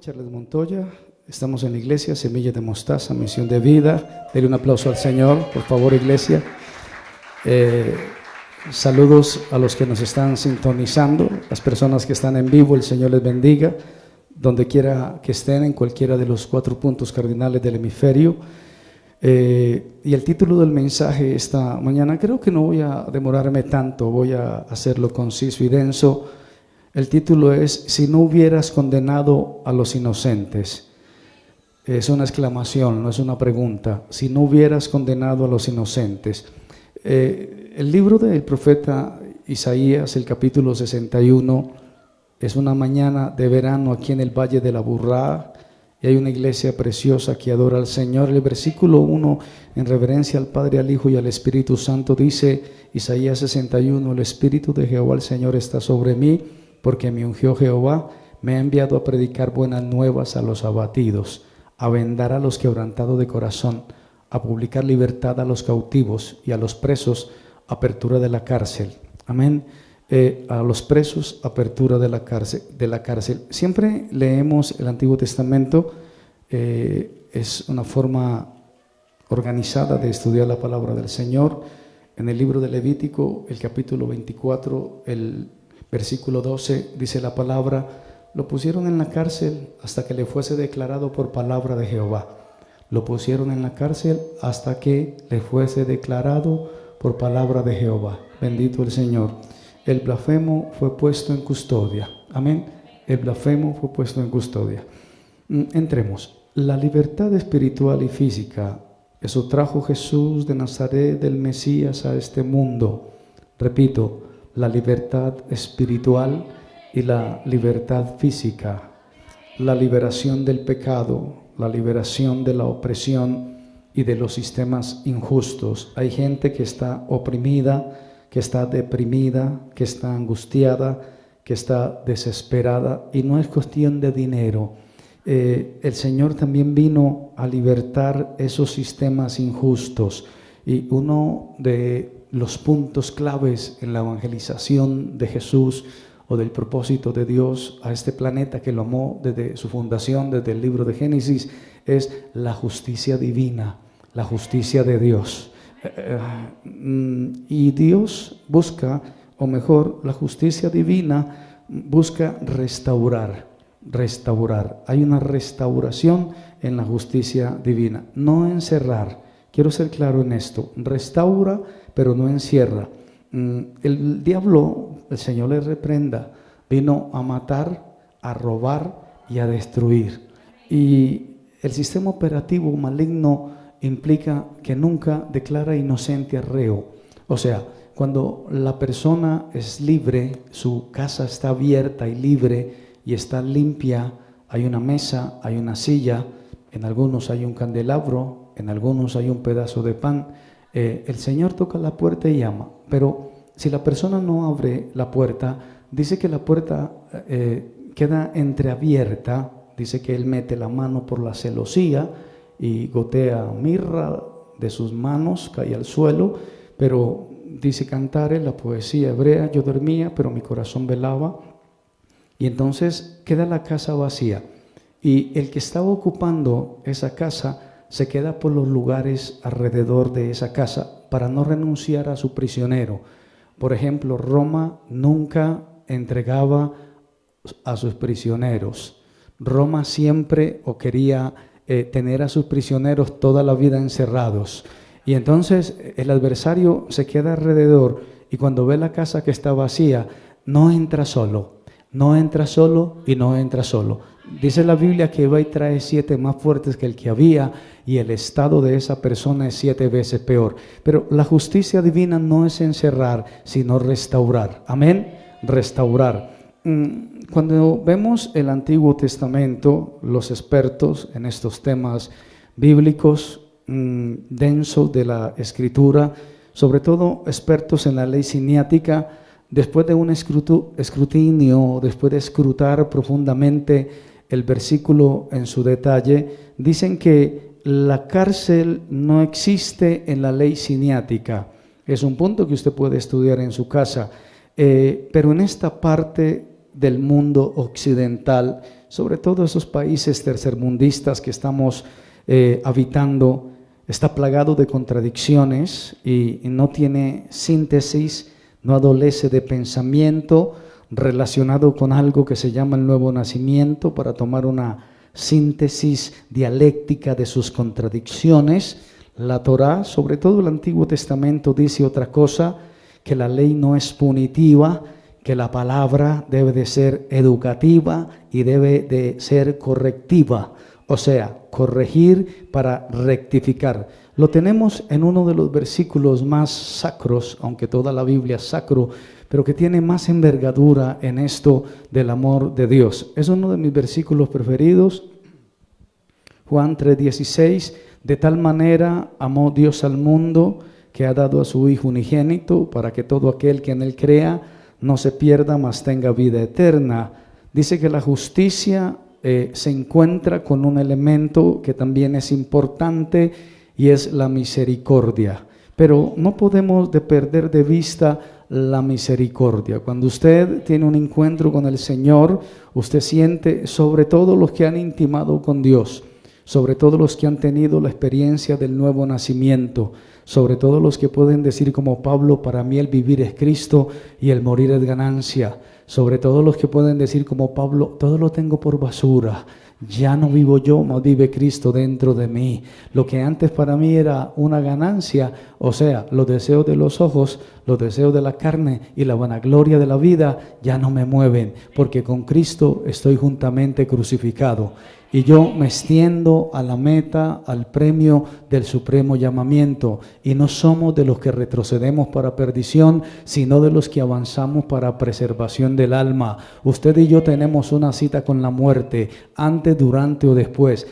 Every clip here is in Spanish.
Charles Montoya, estamos en la iglesia Semilla de Mostaza, Misión de Vida. Denle un aplauso al Señor, por favor, iglesia. Saludos a los que nos están sintonizando, las personas que están en vivo, el Señor les bendiga, donde quiera que estén, en cualquiera de los 4 puntos cardinales del hemisferio. Y el título del mensaje esta mañana, creo que no voy a demorarme tanto, voy a hacerlo conciso y denso. El título es: si no hubieras condenado a los inocentes. Es una exclamación, no es una pregunta. Si no hubieras condenado a los inocentes. El libro del profeta Isaías, el capítulo 61, es una mañana de verano aquí en el Valle de la Burrá, y hay una iglesia preciosa que adora al Señor. El versículo 1, en reverencia al Padre, al Hijo y al Espíritu Santo, dice Isaías 61: el Espíritu de Jehová el Señor está sobre mí, porque me ungió Jehová, me ha enviado a predicar buenas nuevas a los abatidos, a vendar a los quebrantados de corazón, a publicar libertad a los cautivos y a los presos, apertura de la cárcel. Amén. A los presos, apertura de la cárcel. Siempre leemos el Antiguo Testamento, es una forma organizada de estudiar la palabra del Señor. En el libro de Levítico, el capítulo 24, el versículo 12, dice la palabra: lo pusieron en la cárcel hasta que le fuese declarado por palabra de Jehová. Lo pusieron en la cárcel hasta que le fuese declarado por palabra de Jehová. Bendito el Señor. El blasfemo fue puesto en custodia. Amén. El blasfemo fue puesto en custodia. Entremos. La libertad espiritual y física, eso trajo Jesús de Nazaret, del Mesías, a este mundo. Repito, la libertad espiritual y la libertad física, la liberación del pecado, la liberación de la opresión y de los sistemas injustos. Hay gente que está oprimida, que está deprimida, que está angustiada, que está desesperada, y no es cuestión de dinero. El Señor también vino a libertar esos sistemas injustos, y uno de los puntos claves en la evangelización de Jesús o del propósito de Dios a este planeta, que lo amó desde su fundación, desde el libro de Génesis, es la justicia divina, la justicia de Dios. Y Dios busca, o mejor, la justicia divina busca restaurar. Hay una restauración en la justicia divina, no encerrar. Quiero ser claro en esto: restaura, pero no encierra. El diablo, el Señor le reprenda, vino a matar, a robar y a destruir. Y el sistema operativo maligno implica que nunca declara inocente al reo. O sea, cuando la persona es libre, su casa está abierta y libre y está limpia, hay una mesa, hay una silla, en algunos hay un candelabro, en algunos hay un pedazo de pan. El Señor toca la puerta y llama, pero si la persona no abre la puerta, dice que la puerta queda entreabierta, dice que Él mete la mano por la celosía y gotea mirra de sus manos, cae al suelo, pero dice Cantares, la poesía hebrea: yo dormía, pero mi corazón velaba. Y entonces queda la casa vacía, y el que estaba ocupando esa casa se queda por los lugares alrededor de esa casa para no renunciar a su prisionero. Por ejemplo, Roma nunca entregaba a sus prisioneros. Roma siempre quería tener a sus prisioneros toda la vida encerrados. Y entonces el adversario se queda alrededor, y cuando ve la casa que está vacía, no entra solo y no entra solo. Dice la Biblia que va y trae 7 más fuertes que el que había, y el estado de esa persona es 7 veces peor. Pero la justicia divina no es encerrar, sino restaurar. Amén. Restaurar. Cuando vemos el Antiguo Testamento, los expertos en estos temas bíblicos densos de la Escritura, sobre todo expertos en la ley siniática, después de un escrutinio, después de escrutar profundamente el versículo en su detalle, dicen que la cárcel no existe en la ley siniática. Es un punto que usted puede estudiar en su casa, pero en esta parte del mundo occidental sobre todo esos países tercermundistas que estamos habitando, está plagado de contradicciones y no tiene síntesis, no adolece de pensamiento relacionado con algo que se llama el nuevo nacimiento para tomar una síntesis dialéctica de sus contradicciones. La Torá, sobre todo el Antiguo Testamento, dice otra cosa, que la ley no es punitiva, que la palabra debe de ser educativa y debe de ser correctiva, o sea, corregir para rectificar. Lo tenemos en uno de los versículos más sacros, aunque toda la Biblia es sacro, pero que tiene más envergadura en esto del amor de Dios. Es uno de mis versículos preferidos, Juan 3:16, de tal manera amó Dios al mundo que ha dado a su Hijo unigénito para que todo aquel que en él crea no se pierda, mas tenga vida eterna. Dice que la justicia se encuentra con un elemento que también es importante y es la misericordia. Pero no podemos perder de vista la misericordia. Cuando usted tiene un encuentro con el Señor, usted siente, sobre todo los que han intimado con Dios, sobre todo los que han tenido la experiencia del nuevo nacimiento, sobre todo los que pueden decir como Pablo, para mí el vivir es Cristo y el morir es ganancia, sobre todo los que pueden decir como Pablo, todo lo tengo por basura, ya no vivo yo, mas vive Cristo dentro de mí. Lo que antes para mí era una ganancia, o sea, los deseos de los ojos, los deseos de la carne y la vanagloria de la vida ya no me mueven, porque con Cristo estoy juntamente crucificado. Y yo me extiendo a la meta, al premio del supremo llamamiento. Y no somos de los que retrocedemos para perdición, sino de los que avanzamos para preservación del alma. Usted y yo tenemos una cita con la muerte, antes, durante o después.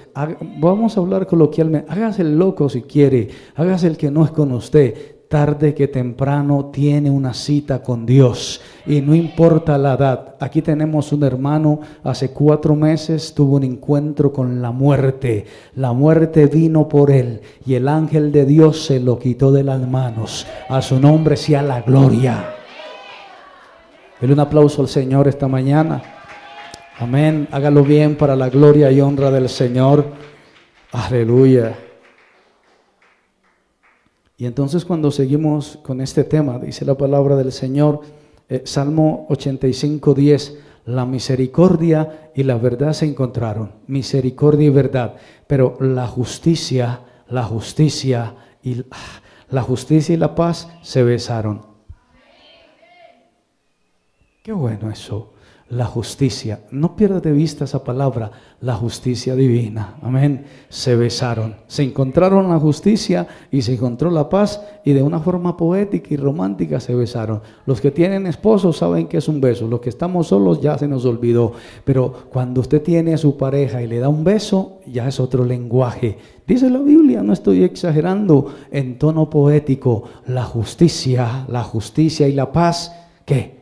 Vamos a hablar coloquialmente. Hágase el loco si quiere, hágase el que no es con usted. Tarde que temprano tiene una cita con Dios y no importa la edad. Aquí tenemos un hermano, hace 4 meses tuvo un encuentro con la muerte. La muerte vino por él y el ángel de Dios se lo quitó de las manos. A su nombre sea la gloria. Dele un aplauso al Señor esta mañana. Amén. Hágalo bien para la gloria y honra del Señor. Aleluya. Y entonces cuando seguimos con este tema, dice la palabra del Señor, Salmo 85:10, la misericordia y la verdad se encontraron, misericordia y verdad, pero la justicia y la paz se besaron. Qué bueno eso. La justicia, no pierda de vista esa palabra, la justicia divina, amén. Se besaron, se encontraron la justicia y se encontró la paz y de una forma poética y romántica se besaron. Los que tienen esposos saben que es un beso, los que estamos solos ya se nos olvidó, pero cuando usted tiene a su pareja y le da un beso, ya es otro lenguaje. Dice la Biblia, no estoy exagerando, en tono poético, la justicia y la paz, ¿qué?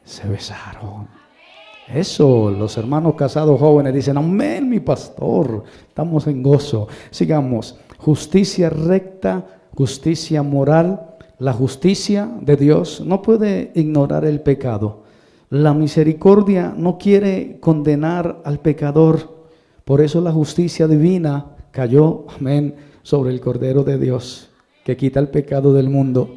Se besaron. Eso, los hermanos casados jóvenes dicen, amén, mi pastor, estamos en gozo. Sigamos, justicia recta, justicia moral. La justicia de Dios no puede ignorar el pecado. La misericordia no quiere condenar al pecador. Por eso la justicia divina cayó, amén, sobre el Cordero de Dios, que quita el pecado del mundo.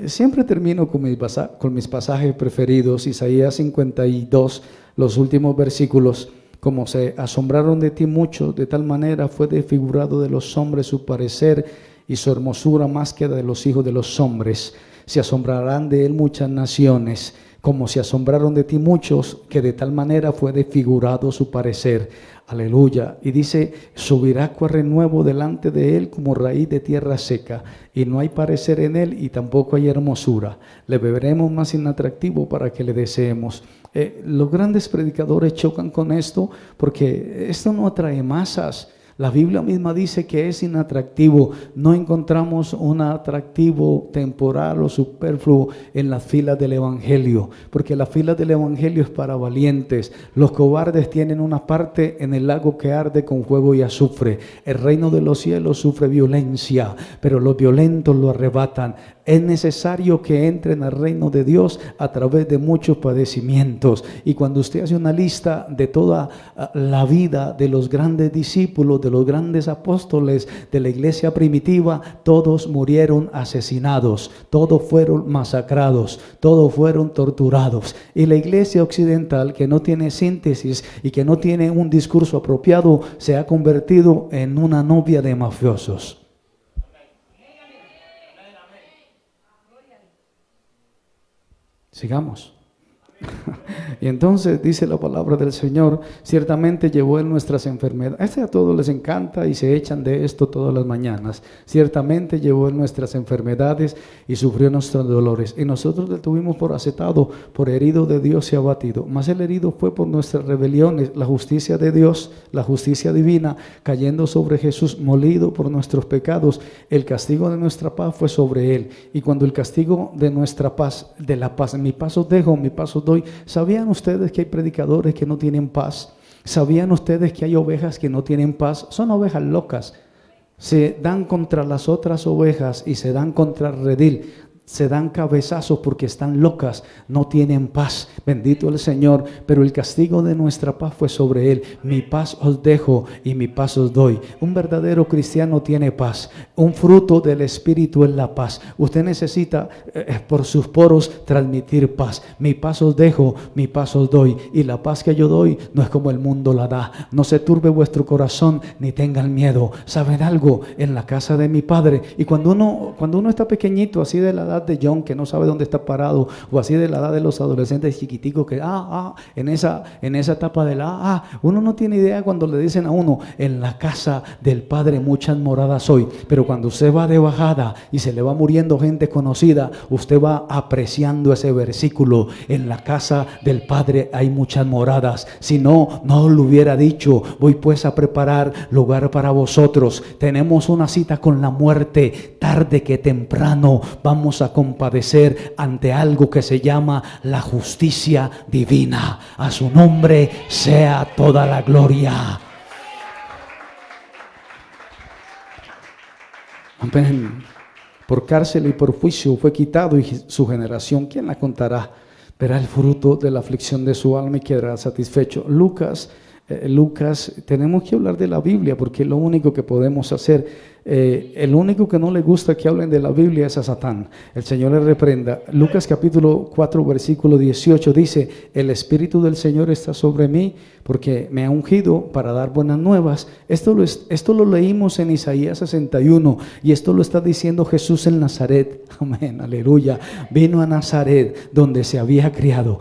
Siempre termino con mis pasajes preferidos. Isaías 52, los últimos versículos. Como se asombraron de ti mucho, de tal manera fue desfigurado de los hombres su parecer y su hermosura más que de los hijos de los hombres. Se asombrarán de él muchas naciones, como se asombraron de ti muchos, que de tal manera fue desfigurado su parecer. Aleluya. Y dice, subirá con renuevo delante de él como raíz de tierra seca, y no hay parecer en él y tampoco hay hermosura. Le beberemos más inatractivo para que le deseemos. Los grandes predicadores chocan con esto porque esto no atrae masas. La Biblia misma dice que es inatractivo. No encontramos un atractivo temporal o superfluo en las filas del Evangelio, porque las filas del Evangelio es para valientes. Los cobardes tienen una parte en el lago que arde con fuego y azufre. El reino de los cielos sufre violencia, pero los violentos lo arrebatan. Es necesario que entren al reino de Dios a través de muchos padecimientos. Y cuando usted hace una lista de toda la vida de los grandes discípulos, de los grandes apóstoles de la iglesia primitiva, todos murieron asesinados, todos fueron masacrados, todos fueron torturados. Y la iglesia occidental, que no tiene síntesis y que no tiene un discurso apropiado, se ha convertido en una novia de mafiosos. Sigamos. Y entonces dice la palabra del Señor, ciertamente llevó Él nuestras enfermedades. A todos les encanta y se echan de esto todas las mañanas. Ciertamente llevó Él nuestras enfermedades y sufrió nuestros dolores. Y nosotros le tuvimos por acetado, por herido de Dios y abatido. Mas el herido fue por nuestras rebeliones, la justicia de Dios, la justicia divina, cayendo sobre Jesús, molido por nuestros pecados. El castigo de nuestra paz fue sobre Él. Y cuando el castigo de nuestra paz, de la paz, mi paz os dejo, mi paz os doy. ¿Sabían ustedes que hay predicadores que no tienen paz? ¿Sabían ustedes que hay ovejas que no tienen paz? Son ovejas locas. Se dan contra las otras ovejas y se dan contra el redil. Se dan cabezazos porque están locas, no tienen paz. Bendito el Señor, pero el castigo de nuestra paz fue sobre Él. Mi paz os dejo y mi paz os doy. Un verdadero cristiano tiene paz. Un fruto del Espíritu es la paz. Usted necesita por sus poros transmitir paz. Mi paz os dejo, mi paz os doy. Y la paz que yo doy no es como el mundo la da. No se turbe vuestro corazón ni tengan miedo. ¿Saben algo? En la casa de mi Padre. Y cuando uno está pequeñito, así de la edad de John, que no sabe dónde está parado, o así de la edad de los adolescentes chiquiticos que en esa etapa de uno no tiene idea cuando le dicen a uno, en la casa del Padre muchas moradas hoy. Pero cuando usted va de bajada y se le va muriendo gente conocida, usted va apreciando ese versículo, en la casa del Padre hay muchas moradas. Si no, no lo hubiera dicho. Voy pues a preparar lugar para vosotros. Tenemos una cita con la muerte, tarde que temprano vamos a compadecer ante algo que se llama la justicia divina. A su nombre sea toda la gloria. Amén. Por cárcel y por juicio fue quitado, y su generación, ¿quién la contará? Verá el fruto de la aflicción de su alma y quedará satisfecho. Lucas, tenemos que hablar de la Biblia porque es lo único que podemos hacer. El único que no le gusta que hablen de la Biblia es a Satán. El Señor le reprenda. Lucas capítulo 4 versículo 18 dice: el Espíritu del Señor está sobre mí porque me ha ungido para dar buenas nuevas. Esto lo leímos en Isaías 61 y esto lo está diciendo Jesús en Nazaret. Amén, aleluya. Vino a Nazaret donde se había criado.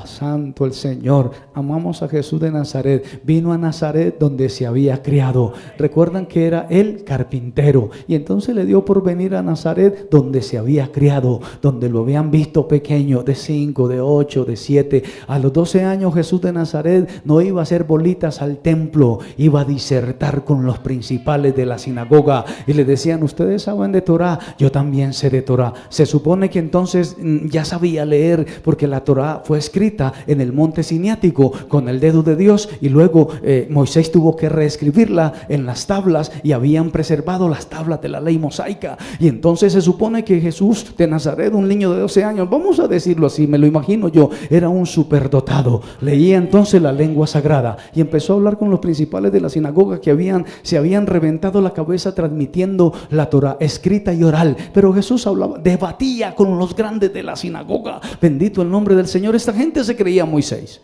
Santo el Señor. Amamos a Jesús de Nazaret. Vino a Nazaret donde se había criado. Recuerdan que era el carpintero, y entonces le dio por venir a Nazaret donde se había criado, donde lo habían visto pequeño, de 5, de 8, de 7. A los 12 años Jesús de Nazaret no iba a hacer bolitas al templo, iba a disertar con los principales de la sinagoga y le decían: ustedes saben de Torá, yo también sé de Torá. Se supone que entonces ya sabía leer porque la Torá fue escrita en el monte Siniático con el dedo de Dios, y luego Moisés tuvo que reescribirla en las tablas y habían preservado las tablas de la ley mosaica. Y entonces se supone que Jesús de Nazaret, un niño de 12 años, vamos a decirlo así, me lo imagino yo, era un superdotado. Leía entonces la lengua sagrada y empezó a hablar con los principales de la sinagoga que se habían reventado la cabeza transmitiendo la Torá escrita y oral. Pero Jesús hablaba, debatía con los grandes de la sinagoga. Bendito el nombre del Señor. Esta gente se creía Moisés.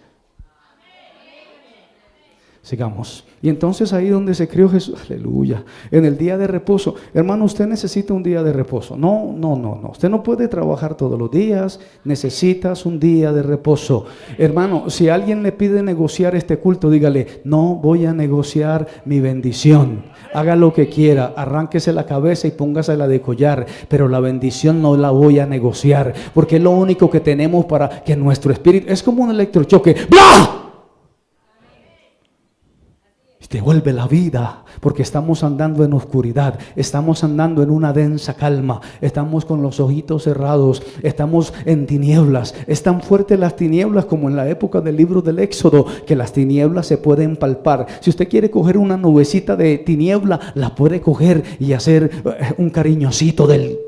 Sigamos. Y entonces ahí donde se crió Jesús, aleluya, en el día de reposo. Hermano, usted necesita un día de reposo. No. Usted no puede trabajar todos los días. Necesitas un día de reposo. Hermano, si alguien le pide negociar este culto, dígale: no voy a negociar mi bendición. Haga lo que quiera, arránquese la cabeza y póngasela de collar, pero la bendición no la voy a negociar, porque es lo único que tenemos para que nuestro espíritu, es como un electrochoque, ¡bla! Devuelve la vida, porque estamos andando en oscuridad, estamos andando en una densa calma, estamos con los ojitos cerrados, estamos en tinieblas. Es tan fuerte las tinieblas como en la época del libro del Éxodo, que las tinieblas se pueden palpar. Si usted quiere coger una nubecita de tiniebla, la puede coger y hacer un cariñosito del...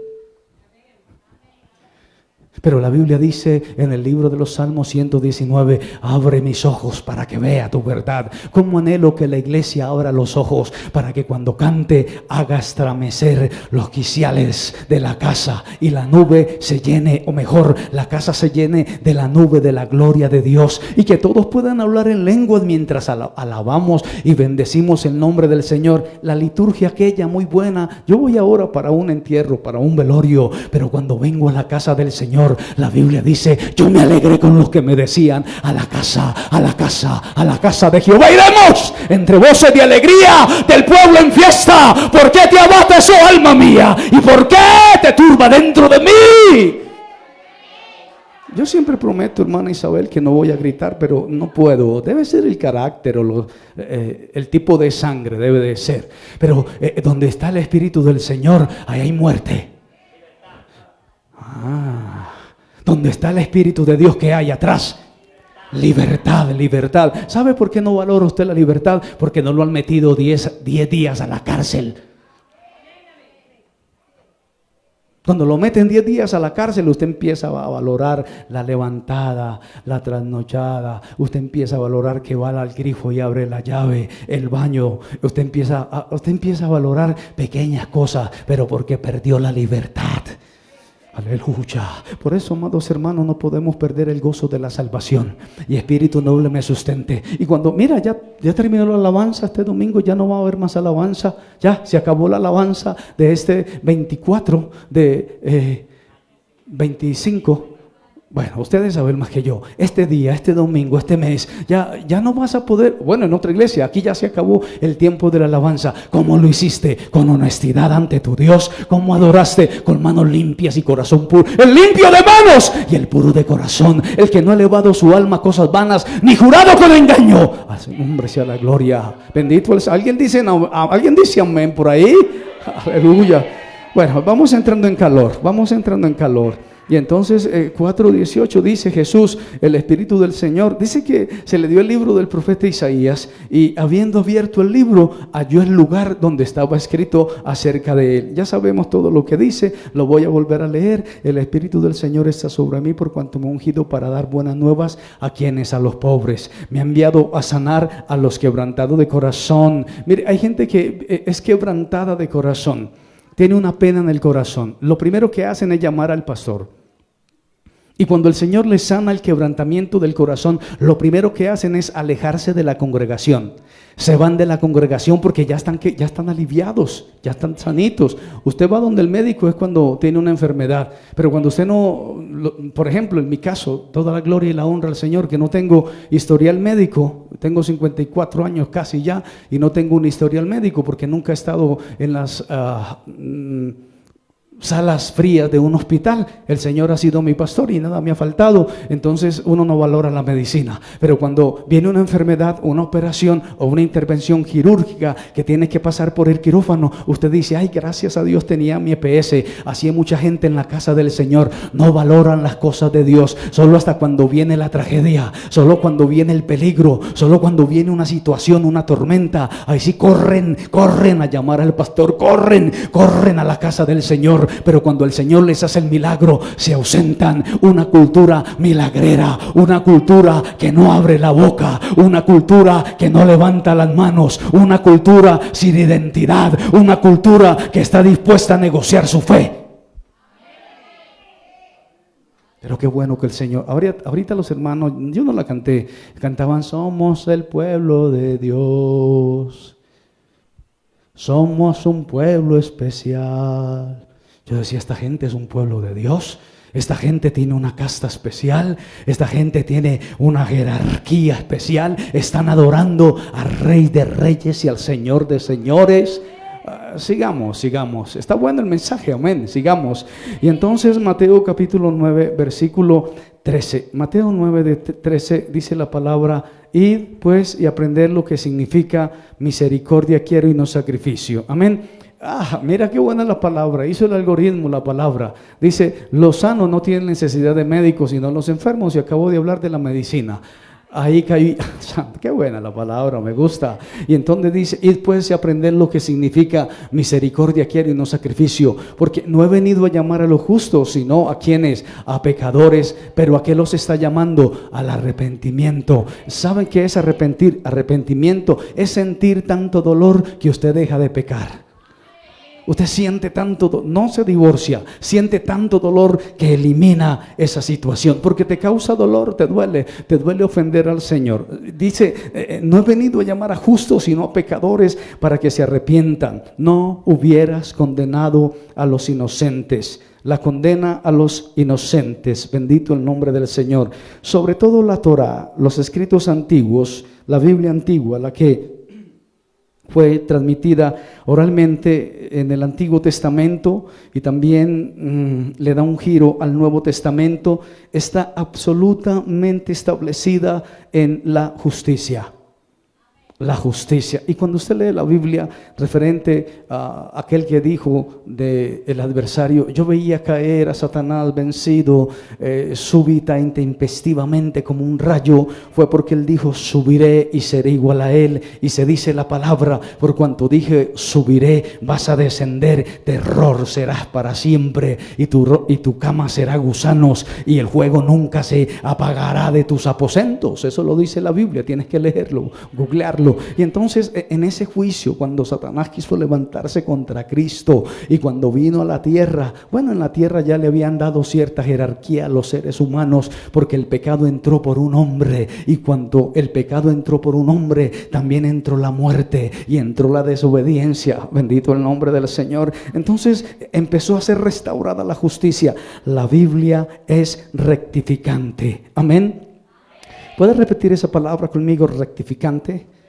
Pero la Biblia dice en el libro de los Salmos 119, abre mis ojos para que vea tu verdad. Cómo anhelo que la iglesia abra los ojos para que cuando cante haga estremecer los quiciales de la casa y la nube se llene, o mejor, la casa se llene de la nube de la gloria de Dios, y que todos puedan hablar en lenguas mientras alabamos y bendecimos el nombre del Señor. La liturgia aquella muy buena. Yo voy ahora para un entierro, para un velorio, pero cuando vengo a la casa del Señor, la Biblia dice, yo me alegré con los que me decían, a la casa, a la casa, a la casa de Jehová iremos, entre voces de alegría del pueblo en fiesta. ¿Por qué te abates, oh alma mía? ¿Y por qué te turba dentro de mí? Yo siempre prometo, hermana Isabel, que no voy a gritar, pero no puedo. Debe ser el carácter o el tipo de sangre, debe de ser. Pero donde está el Espíritu del Señor, ahí hay muerte. Donde está el Espíritu de Dios, que hay atrás. Libertad, libertad. ¿Sabe por qué no valora usted la libertad? Porque no lo han metido 10 días a la cárcel. Cuando lo meten 10 días a la cárcel, usted empieza a valorar la levantada, la trasnochada. Usted empieza a valorar que va al grifo y abre la llave, el baño. Usted empieza a valorar pequeñas cosas, pero porque perdió la libertad. Aleluya. Por eso, amados hermanos, no podemos perder el gozo de la salvación. Y espíritu noble me sustente. Y cuando, mira, ya terminó la alabanza este domingo, ya no va a haber más alabanza. Ya se acabó la alabanza de este 24 de 25. Bueno, ustedes saben más que yo. Este día, este domingo, este mes, ya no vas a poder. Bueno, en otra iglesia, aquí ya se acabó el tiempo de la alabanza. ¿Cómo lo hiciste? Con honestidad ante tu Dios. ¿Cómo adoraste? Con manos limpias y corazón puro. El limpio de manos y el puro de corazón. El que no ha elevado su alma a cosas vanas, ni jurado con engaño. A su nombre sea la gloria. Bendito el. ¿Alguien dice amén por ahí? Aleluya. Bueno, vamos entrando en calor. Y entonces 4:18 dice Jesús, el Espíritu del Señor, dice que se le dio el libro del profeta Isaías, y habiendo abierto el libro, halló el lugar donde estaba escrito acerca de él. Ya sabemos todo lo que dice, lo voy a volver a leer. El Espíritu del Señor está sobre mí, por cuanto me ha ungido para dar buenas nuevas a quienes, a los pobres. Me ha enviado a sanar a los quebrantados de corazón. Mire, hay gente que es quebrantada de corazón. Tiene una pena en el corazón. Lo primero que hacen es llamar al pastor. Y cuando el Señor les sana el quebrantamiento del corazón, lo primero que hacen es alejarse de la congregación. Se van de la congregación porque ya están aliviados, ya están sanitos. Usted va donde el médico es cuando tiene una enfermedad, pero cuando usted no, por ejemplo, en mi caso, toda la gloria y la honra al Señor, que no tengo historial médico. Tengo 54 años casi ya y no tengo un historial médico porque nunca he estado en las salas frías de un hospital. El Señor ha sido mi pastor y nada me ha faltado. Entonces uno no valora la medicina. Pero cuando viene una enfermedad, una operación o una intervención quirúrgica que tiene que pasar por el quirófano, usted dice, ay, gracias a Dios tenía mi EPS. Así hay mucha gente en la casa del Señor. No valoran las cosas de Dios. Solo hasta cuando viene la tragedia, solo cuando viene el peligro, solo cuando viene una situación, una tormenta, ahí sí corren a llamar al pastor, corren a la casa del Señor. Pero cuando el Señor les hace el milagro, se ausentan. Una cultura milagrera, una cultura que no abre la boca, una cultura que no levanta las manos, una cultura sin identidad, una cultura que está dispuesta a negociar su fe. Pero qué bueno que el Señor, ahorita los hermanos, yo no la canté, cantaban, somos el pueblo de Dios, somos un pueblo especial. Yo decía, esta gente es un pueblo de Dios, esta gente tiene una casta especial, esta gente tiene una jerarquía especial, están adorando al Rey de Reyes y al Señor de Señores. Sigamos, está bueno el mensaje, amén, sigamos. Y entonces Mateo capítulo 9 versículo 13, Mateo 9 13 dice la palabra, id pues y aprender lo que significa misericordia quiero y no sacrificio, amén. Mira qué buena la palabra, hizo el algoritmo la palabra. Dice, los sanos no tienen necesidad de médicos, sino los enfermos, y acabo de hablar de la medicina. Ahí caí, qué buena la palabra, me gusta. Y entonces dice, y después de aprender lo que significa misericordia quiero y no sacrificio, porque no he venido a llamar a los justos, sino a quienes, a pecadores, pero ¿a qué los está llamando? Al arrepentimiento. ¿Saben qué es arrepentir? Arrepentimiento es sentir tanto dolor que usted deja de pecar. Usted siente tanto, no se divorcia, siente tanto dolor que elimina esa situación, porque te causa dolor, te duele ofender al Señor. Dice, no he venido a llamar a justos, sino a pecadores para que se arrepientan. No hubieras condenado a los inocentes. La condena a los inocentes, bendito el nombre del Señor. Sobre todo la Torá, los escritos antiguos, la Biblia antigua, la que fue transmitida oralmente en el Antiguo Testamento y también le da un giro al Nuevo Testamento, está absolutamente establecida en la justicia. La justicia. Y cuando usted lee la Biblia referente a aquel que dijo del adversario, yo veía caer a Satanás vencido súbita, intempestivamente como un rayo, fue porque él dijo subiré y seré igual a él. Y se dice la palabra, por cuanto dije subiré, vas a descender, terror serás para siempre y tu cama será gusanos y el fuego nunca se apagará de tus aposentos. Eso lo dice la Biblia, tienes que leerlo, googlearlo. Y entonces en ese juicio, cuando Satanás quiso levantarse contra Cristo y cuando vino a la tierra, bueno, en la tierra ya le habían dado cierta jerarquía a los seres humanos, porque el pecado entró por un hombre, y cuando el pecado entró por un hombre, también entró la muerte y entró la desobediencia, bendito el nombre del Señor. Entonces empezó a ser restaurada la justicia. La Biblia es rectificante, amén. ¿Puedes repetir esa palabra conmigo, rectificante?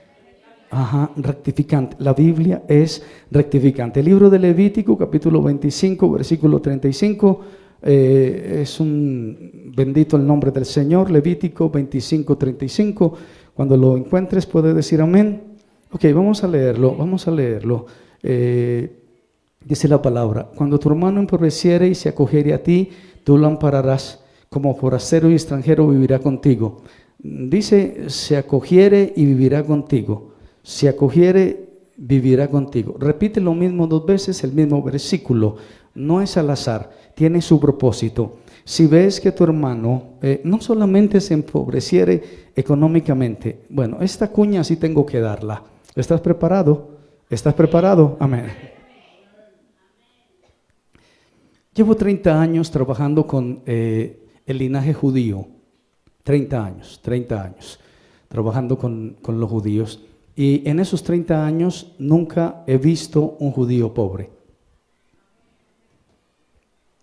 Ajá, rectificante. La Biblia es rectificante. El libro de Levítico, capítulo 25, versículo 35, es un bendito el nombre del Señor. Levítico 25, 35. Cuando lo encuentres, puedes decir amén. Ok, vamos a leerlo. Dice la palabra: cuando tu hermano empobreciere y se acogiere a ti, tú lo ampararás. Como forastero y extranjero vivirá contigo. Dice, se acogiere y vivirá contigo. Se acogiere, vivirá contigo. Repite lo mismo 2 veces, el mismo versículo. No es al azar, tiene su propósito. Si ves que tu hermano no solamente se empobreciere económicamente, bueno, esta cuña sí tengo que darla. ¿Estás preparado? ¿Estás preparado? Amén. Llevo 30 años trabajando con el linaje judío. 30 años, trabajando con los judíos. Y en esos 30 años nunca he visto un judío pobre.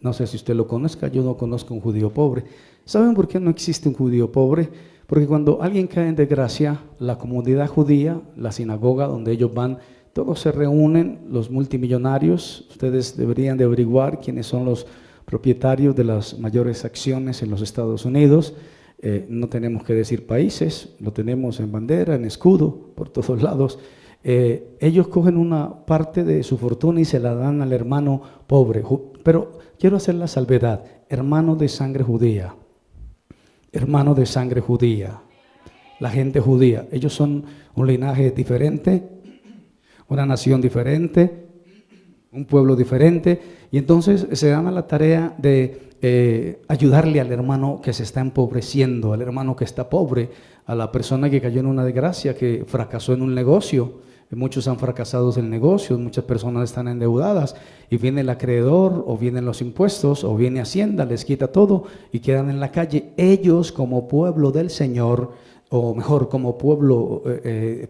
No sé si usted lo conozca, yo no conozco un judío pobre. ¿Saben por qué no existe un judío pobre? Porque cuando alguien cae en desgracia, la comunidad judía, la sinagoga donde ellos van, todos se reúnen, los multimillonarios. Ustedes deberían de averiguar quiénes son los propietarios de las mayores acciones en los Estados Unidos. No tenemos que decir países, lo tenemos en bandera, en escudo, por todos lados. Ellos cogen una parte de su fortuna y se la dan al hermano pobre. Pero quiero hacer la salvedad: hermano de sangre judía, hermano de sangre judía, la gente judía. Ellos son un linaje diferente, una nación diferente, un pueblo diferente, y entonces se dan a la tarea de ayudarle al hermano que se está empobreciendo, al hermano que está pobre, a la persona que cayó en una desgracia, que fracasó en un negocio. Muchos han fracasado en negocios, muchas personas están endeudadas y viene el acreedor o vienen los impuestos o viene Hacienda, les quita todo y quedan en la calle. Ellos, como pueblo del Señor, o mejor, como pueblo,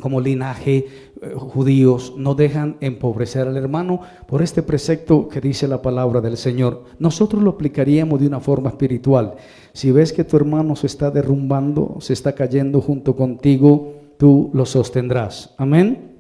como linaje judíos, no dejan empobrecer al hermano por este precepto que dice la palabra del Señor. Nosotros lo aplicaríamos de una forma espiritual. Si ves que tu hermano se está derrumbando, se está cayendo junto contigo, tú lo sostendrás. Amén.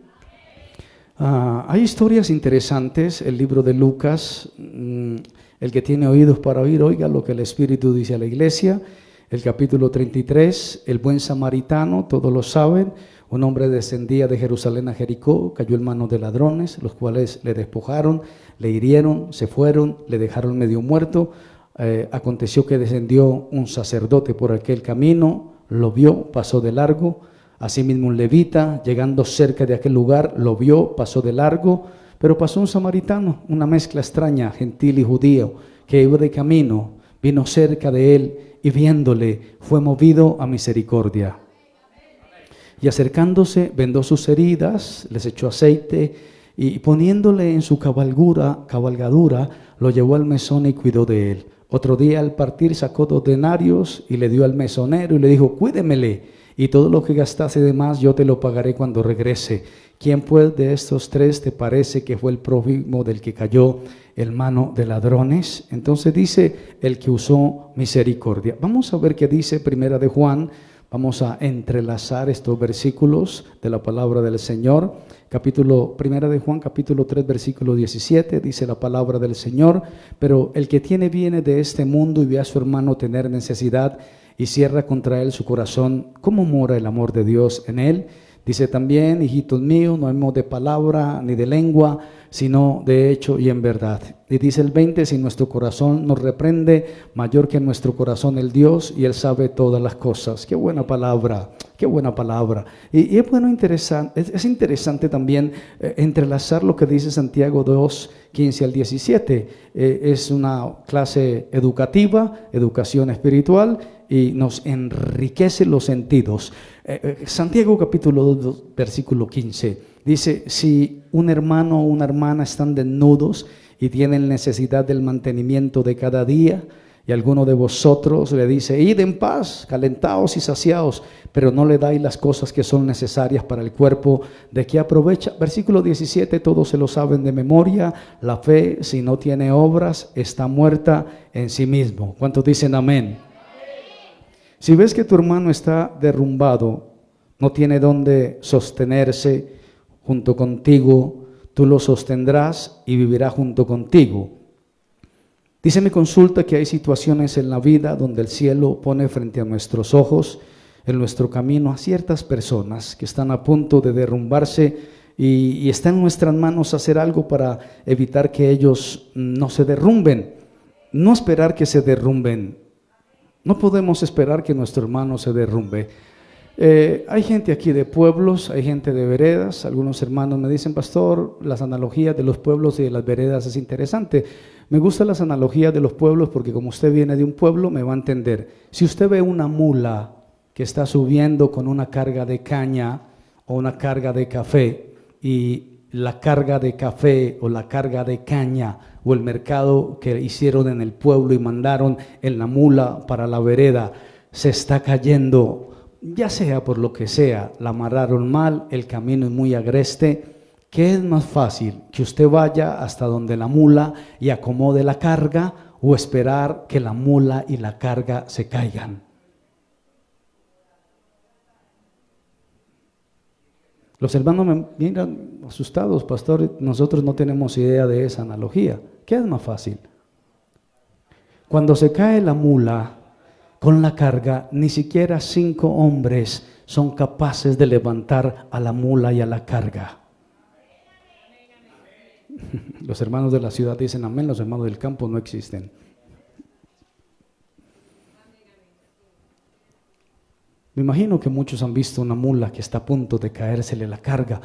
Hay historias interesantes. El libro de Lucas, el que tiene oídos para oír, oiga lo que el Espíritu dice a la iglesia. El capítulo 33, el buen samaritano, todos lo saben. Un hombre descendía de Jerusalén a Jericó, cayó en manos de ladrones, los cuales le despojaron, le hirieron, se fueron, le dejaron medio muerto. Aconteció que descendió un sacerdote por aquel camino, lo vio, pasó de largo. Asimismo un levita, llegando cerca de aquel lugar, lo vio, pasó de largo. Pero pasó un samaritano, una mezcla extraña, gentil y judío, que iba de camino, vino cerca de él y viéndole fue movido a misericordia. Y acercándose, vendó sus heridas, les echó aceite y poniéndole en su cabalgadura, lo llevó al mesón y cuidó de él. Otro día al partir sacó 2 denarios y le dio al mesonero y le dijo: cuídemele, y todo lo que gastase de más yo te lo pagaré cuando regrese. ¿Quién pues de estos 3 te parece que fue el prójimo del que cayó en mano de ladrones? Entonces dice: el que usó misericordia. Vamos a ver qué dice Primera de Juan. Vamos a entrelazar estos versículos de la palabra del Señor. Primera de Juan, capítulo 3, versículo 17, dice la palabra del Señor: pero el que tiene bienes de este mundo y ve a su hermano tener necesidad y cierra contra él su corazón, ¿cómo mora el amor de Dios en él? Dice también: hijitos míos, no hemos de palabra ni de lengua, sino de hecho y en verdad. Y dice el 20: si nuestro corazón nos reprende, mayor que nuestro corazón el Dios, y Él sabe todas las cosas. Qué buena palabra, qué buena palabra. Y es bueno, es interesante también entrelazar lo que dice Santiago 2, 15 al 17. Es una clase educativa, educación espiritual, y nos enriquece los sentidos. Santiago capítulo 2, versículo 15, dice: si un hermano o una hermana están desnudos y tienen necesidad del mantenimiento de cada día, y alguno de vosotros le dice: id en paz, calentaos y saciaos, pero no le dais las cosas que son necesarias para el cuerpo, ¿de qué aprovecha? Versículo 17, todos se lo saben de memoria: la fe, si no tiene obras, está muerta en sí mismo. ¿Cuántos dicen amén? Si ves que tu hermano está derrumbado, no tiene dónde sostenerse junto contigo, tú lo sostendrás y vivirá junto contigo. Dice mi consulta que hay situaciones en la vida donde el cielo pone frente a nuestros ojos, en nuestro camino, a ciertas personas que están a punto de derrumbarse, y está en nuestras manos hacer algo para evitar que ellos no se derrumben. No esperar que se derrumben. No podemos esperar que nuestro hermano se derrumbe. Hay gente aquí de pueblos, hay gente de veredas. Algunos hermanos me dicen: pastor, las analogías de los pueblos y de las veredas es interesante. Me gustan las analogías de los pueblos porque como usted viene de un pueblo me va a entender. Si usted ve una mula que está subiendo con una carga de caña o una carga de café, y la carga de café o la carga de caña o el mercado que hicieron en el pueblo y mandaron en la mula para la vereda se está cayendo, ya sea por lo que sea, la amarraron mal, el camino es muy agreste. ¿Qué es más fácil? ¿Que usted vaya hasta donde la mula y acomode la carga, o esperar que la mula y la carga se caigan? Los hermanos me miran asustados: pastor, nosotros no tenemos idea de esa analogía. ¿Qué es más fácil? Cuando se cae la mula con la carga, ni siquiera 5 hombres son capaces de levantar a la mula y a la carga. Los hermanos de la ciudad dicen amén, los hermanos del campo no existen. Me imagino que muchos han visto una mula que está a punto de caérsele la carga.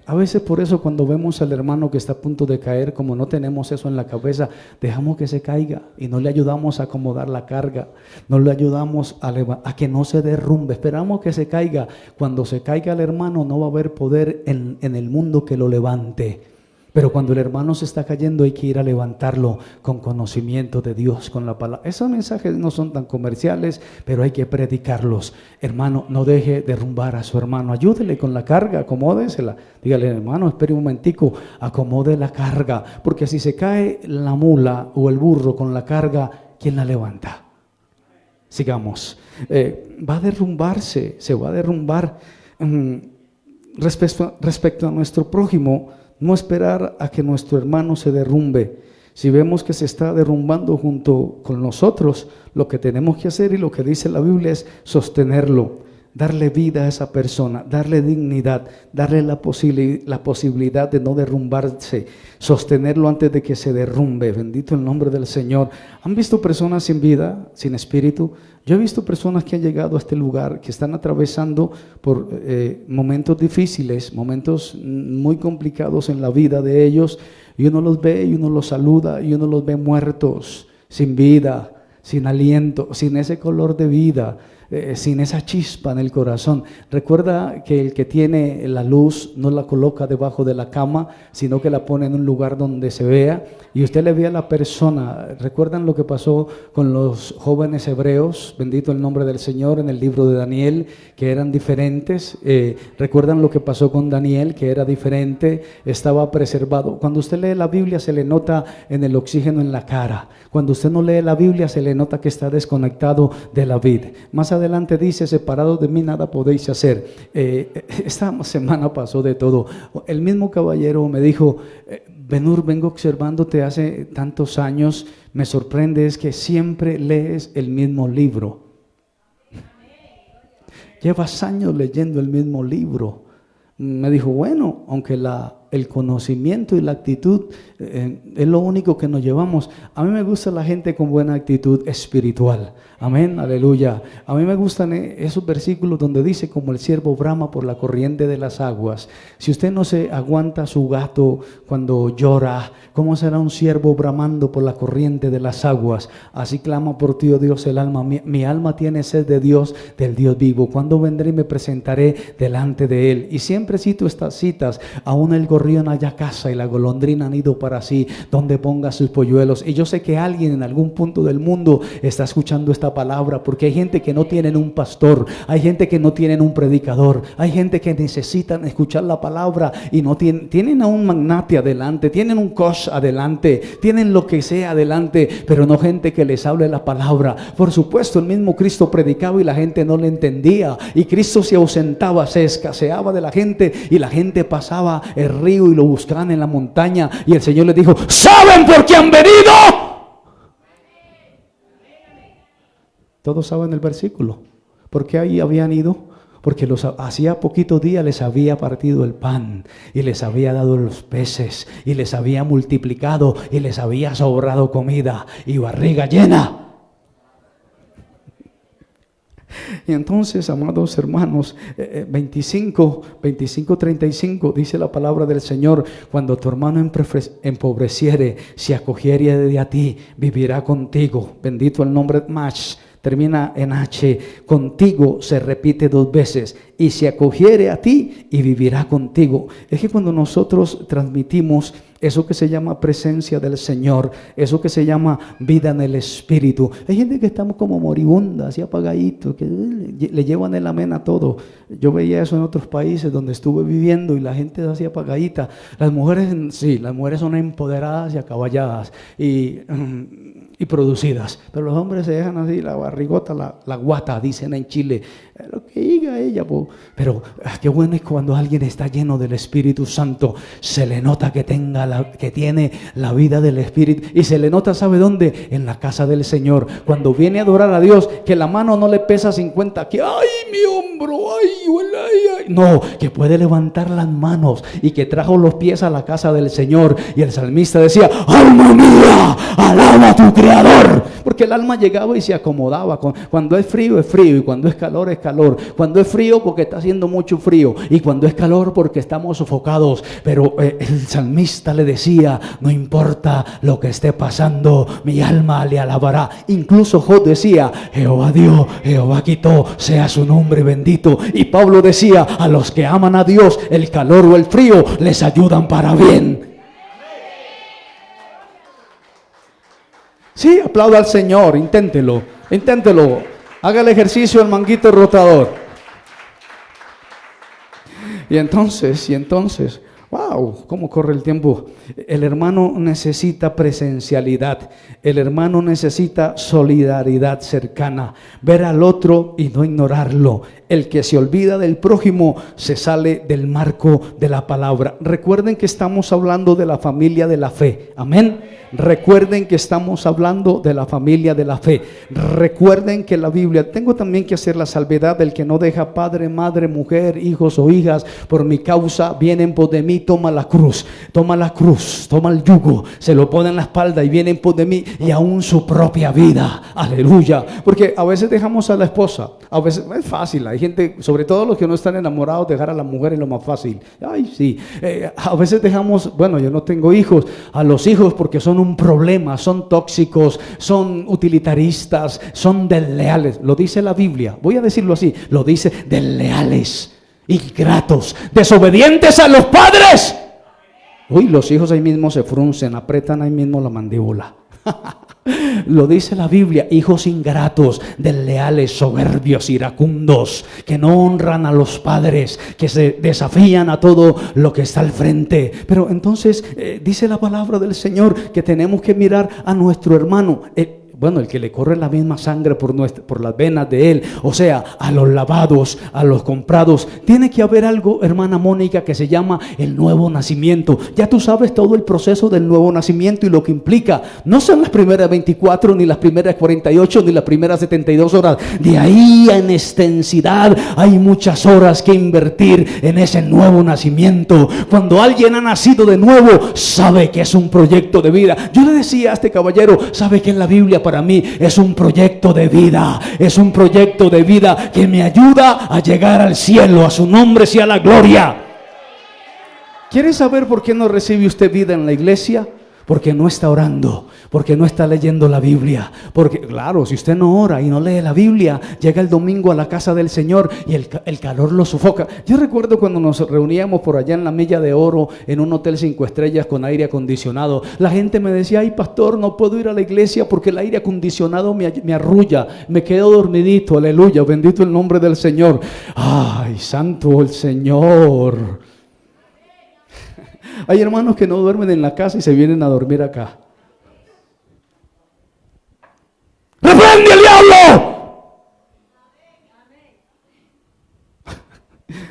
A veces por eso cuando vemos al hermano que está a punto de caer, como no tenemos eso en la cabeza, dejamos que se caiga y no le ayudamos a acomodar la carga, no le ayudamos a que no se derrumbe, esperamos que se caiga. Cuando se caiga el hermano no va a haber poder en el mundo que lo levante. Pero cuando el hermano se está cayendo hay que ir a levantarlo con conocimiento de Dios, con la palabra. Esos mensajes no son tan comerciales, pero hay que predicarlos. Hermano, no deje derrumbar a su hermano, ayúdele con la carga, acomódesela. Dígale: hermano, espere un momentico, acomode la carga, porque si se cae la mula o el burro con la carga, ¿quién la levanta? Sigamos. Va a derrumbarse, se va a derrumbar. Respecto a nuestro prójimo, no esperar a que nuestro hermano se derrumbe. Si vemos que se está derrumbando junto con nosotros, lo que tenemos que hacer, y lo que dice la Biblia, es sostenerlo. darle vida a esa persona, darle dignidad, darle la posibilidad de no derrumbarse, sostenerlo antes de que se derrumbe. Bendito el nombre del Señor. ¿Han visto personas sin vida, sin espíritu? Yo he visto personas que han llegado a este lugar, que están atravesando por momentos difíciles, momentos muy complicados en la vida de ellos, y uno los ve y uno los saluda y uno los ve muertos, sin vida, sin aliento, sin ese color de vida, sin esa chispa en el corazón. Recuerda que el que tiene la luz no la coloca debajo de la cama, sino que la pone en un lugar donde se vea, y usted le ve a la persona. ¿Recuerdan lo que pasó con los jóvenes hebreos? Bendito el nombre del Señor, en el libro de Daniel, que eran diferentes. ¿Recuerdan lo que pasó con Daniel, que era diferente? Estaba preservado. Cuando usted lee la Biblia se le nota en el oxígeno en la cara. Cuando usted no lee la Biblia se le nota que está desconectado de la vid. Más adelante dice: separado de mí nada podéis hacer. Esta semana pasó de todo. El mismo caballero me dijo: Benur, vengo observándote hace tantos años, me sorprende es que siempre lees el mismo libro. Llevas años leyendo el mismo libro. Me dijo: bueno, aunque el conocimiento y la actitud es lo único que nos llevamos. A mí me gusta la gente con buena actitud espiritual. Amén, aleluya. A mí me gustan esos versículos donde dice: como el ciervo brama por la corriente de las aguas. Si usted no se aguanta a su gato cuando llora, ¿cómo será un ciervo bramando por la corriente de las aguas? Así clama por ti, oh Dios, el alma. Mi alma tiene sed de Dios, del Dios vivo. ¿Cuándo vendré y me presentaré delante de Él? Y siempre cito estas citas: aún el gorrión halla casa y la golondrina han ido para sí, donde ponga sus polluelos. Y yo sé que alguien en algún punto del mundo está escuchando esta palabra, porque hay gente que no tienen un pastor, hay gente que no tienen un predicador, hay gente que necesitan escuchar la palabra y no tienen a un magnate adelante, tienen un coach adelante, tienen lo que sea adelante, pero no gente que les hable la palabra. Por supuesto, el mismo Cristo predicaba y la gente no le entendía, y Cristo se ausentaba, se escaseaba de la gente, y la gente pasaba el río y lo buscaban en la montaña, y el Señor les dijo: ¿saben por qué han venido? Todos saben el versículo. ¿Por qué ahí habían ido? Porque hacía poquitos días les había partido el pan y les había dado los peces y les había multiplicado y les había sobrado comida y barriga llena. Y entonces, amados hermanos, 25:35 dice la palabra del Señor: cuando tu hermano empobreciere, si acogiere de a ti, vivirá contigo. Bendito el nombre. Más termina en H. Contigo se repite 2 veces: y se acogiere a ti y vivirá contigo. Es que cuando nosotros transmitimos eso que se llama presencia del Señor, eso que se llama vida en el Espíritu, hay gente que estamos como moribunda, así apagaditos, que le llevan el amén a todo. Yo veía eso en otros países donde estuve viviendo, y la gente es así apagadita. Las mujeres, sí, las mujeres son empoderadas y acaballadas y producidas, pero los hombres se dejan así la barrigota, la guata, dicen en Chile, lo que diga ella, pero qué bueno es cuando alguien está lleno del Espíritu Santo. Se le nota que tiene la vida del Espíritu, y se le nota, ¿sabe dónde? En la casa del Señor, cuando viene a adorar a Dios, que la mano no le pesa 50, que ay, mi hombro, ay, no, que puede levantar las manos, y que trajo los pies a la casa del Señor. Y el salmista decía: alma mía, alaba a tu Creador, porque el alma llegaba y se acomodaba. Cuando es frío, y cuando es calor, es calor. Cuando es frío, porque está haciendo mucho frío, y cuando es calor, porque estamos sofocados. Pero el salmista le decía: no importa lo que esté pasando, mi alma le alabará. Incluso Job decía: Jehová dio, Jehová quitó, sea su nombre bendito. Y Pablo decía: a los que aman a Dios, el calor o el frío les ayudan para bien. Sí, aplauda al Señor, inténtelo. Haga el ejercicio del manguito rotador. Y entonces, Wow, cómo corre el tiempo. El hermano necesita presencialidad. El hermano necesita solidaridad cercana. Ver al otro y no ignorarlo. El que se olvida del prójimo se sale del marco de la palabra. Recuerden que estamos hablando de la familia de la fe. Amén. Recuerden que estamos hablando de la familia de la fe. Recuerden que la Biblia, tengo también que hacer la salvedad del que no deja padre, madre, mujer, hijos o hijas por mi causa, vienen por de mí, toma la cruz, toma el yugo, se lo pone en la espalda y vienen por de mí y aún su propia vida. Aleluya. Porque a veces dejamos a la esposa, a veces es fácil, hay gente, sobre todo los que no están enamorados, dejar a la mujer es lo más fácil. Ay, sí. A veces dejamos, bueno, yo no tengo hijos, a los hijos porque son un problema, son tóxicos, son utilitaristas, son desleales. Lo dice la Biblia, voy a decirlo así, lo dice, desleales, ingratos, desobedientes a los padres. Uy, los hijos ahí mismo se fruncen, apretan ahí mismo la mandíbula. Lo dice la Biblia, hijos ingratos, desleales, soberbios, iracundos, que no honran a los padres, que se desafían a todo lo que está al frente. Pero entonces dice la palabra del Señor que tenemos que mirar a nuestro hermano, el que le corre la misma sangre por las venas de él, o sea, a los lavados, a los comprados. Tiene que haber algo, hermana Mónica, que se llama el nuevo nacimiento. Ya tú sabes todo el proceso del nuevo nacimiento y lo que implica. No son las primeras 24, ni las primeras 48, ni las primeras 72 horas. De ahí en extensidad hay muchas horas que invertir en ese nuevo nacimiento. Cuando alguien ha nacido de nuevo, sabe que es un proyecto de vida. Yo le decía a este caballero, sabe que en la Biblia para mí es un proyecto de vida, es un proyecto de vida que me ayuda a llegar al cielo. A su nombre sea la gloria. ¿Quiere saber por qué no recibe usted vida en la iglesia? Porque no está orando, porque no está leyendo la Biblia. Porque claro, si usted no ora y no lee la Biblia, llega el domingo a la casa del Señor y el calor lo sofoca. Yo recuerdo cuando nos reuníamos por allá en la Milla de Oro, en un hotel 5 estrellas con aire acondicionado. La gente me decía, ay pastor, no puedo ir a la iglesia porque el aire acondicionado me arrulla, me quedo dormidito. Aleluya, bendito el nombre del Señor. Ay, santo el Señor. Hay hermanos que no duermen en la casa y se vienen a dormir acá. ¡Reprende al diablo!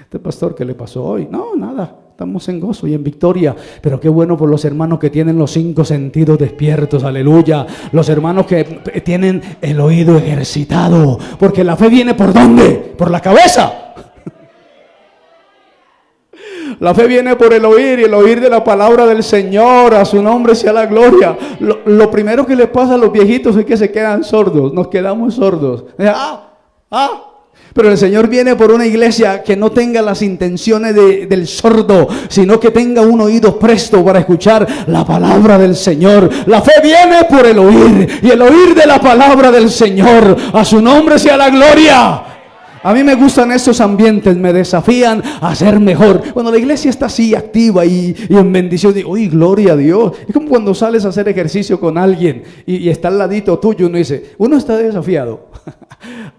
Este pastor, ¿qué le pasó hoy? No, nada, estamos en gozo y en victoria. Pero qué bueno por los hermanos que tienen los 5 sentidos despiertos, aleluya. Los hermanos que tienen el oído ejercitado. Porque la fe viene ¿por dónde? Por la cabeza. La fe viene por el oír y el oír de la palabra del Señor. A su nombre sea la gloria. Lo primero que les pasa a los viejitos es que se quedan sordos. Nos quedamos sordos. Pero el Señor viene por una iglesia que no tenga las intenciones del sordo, sino que tenga un oído presto para escuchar la palabra del Señor. La fe viene por el oír y el oír de la palabra del Señor. A su nombre sea la gloria. A mí me gustan estos ambientes, me desafían a ser mejor. Cuando la iglesia está así activa y en bendición, digo, uy, gloria a Dios. Es como cuando sales a hacer ejercicio con alguien y está al ladito tuyo, uno está desafiado.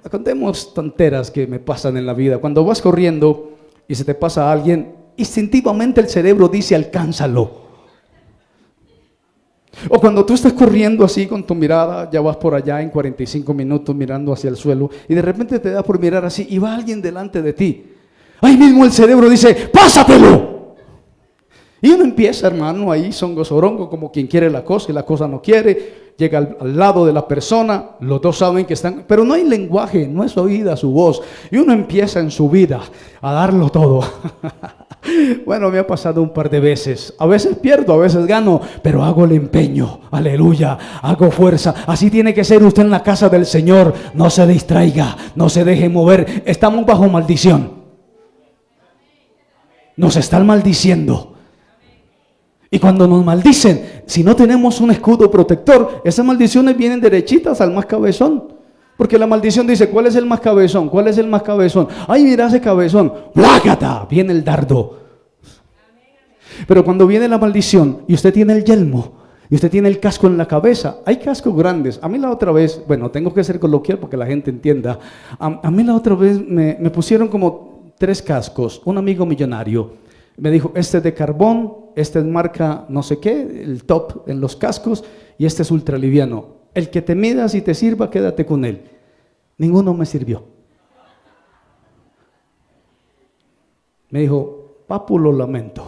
Contemos tonteras que me pasan en la vida. Cuando vas corriendo y se te pasa a alguien, instintivamente el cerebro dice, alcánzalo. O cuando tú estás corriendo así con tu mirada, ya vas por allá en 45 minutos mirando hacia el suelo y de repente te da por mirar así y va alguien delante de ti. Ahí mismo el cerebro dice, ¡pásatelo! Y uno empieza, hermano, ahí songo sorongo, como quien quiere la cosa y la cosa no quiere. Llega al lado de la persona, los dos saben que están, pero no hay lenguaje, no es oída su voz. Y uno empieza en su vida a darlo todo. Bueno, me ha pasado un par de veces. A veces pierdo, a veces gano, pero hago el empeño. Aleluya, hago fuerza. Así tiene que ser usted en la casa del Señor. No se distraiga, no se deje mover. Estamos bajo maldición. Nos están maldiciendo. Y cuando nos maldicen, si no tenemos un escudo protector, esas maldiciones vienen derechitas al más cabezón. Porque la maldición dice, ¿cuál es el más cabezón? ¿Cuál es el más cabezón? Ay, mira ese cabezón. ¡Plácata! Viene el dardo. Pero cuando viene la maldición y usted tiene el yelmo y usted tiene el casco en la cabeza, hay cascos grandes. A mí la otra vez, bueno, tengo que ser coloquial porque la gente entienda. A mí la otra vez me pusieron como 3 cascos. Un amigo millonario. Me dijo, este es de carbón, este es marca no sé qué, el top en los cascos, y este es ultraliviano. El que te midas y te sirva, quédate con él. Ninguno me sirvió. Me dijo, papu, lo lamento.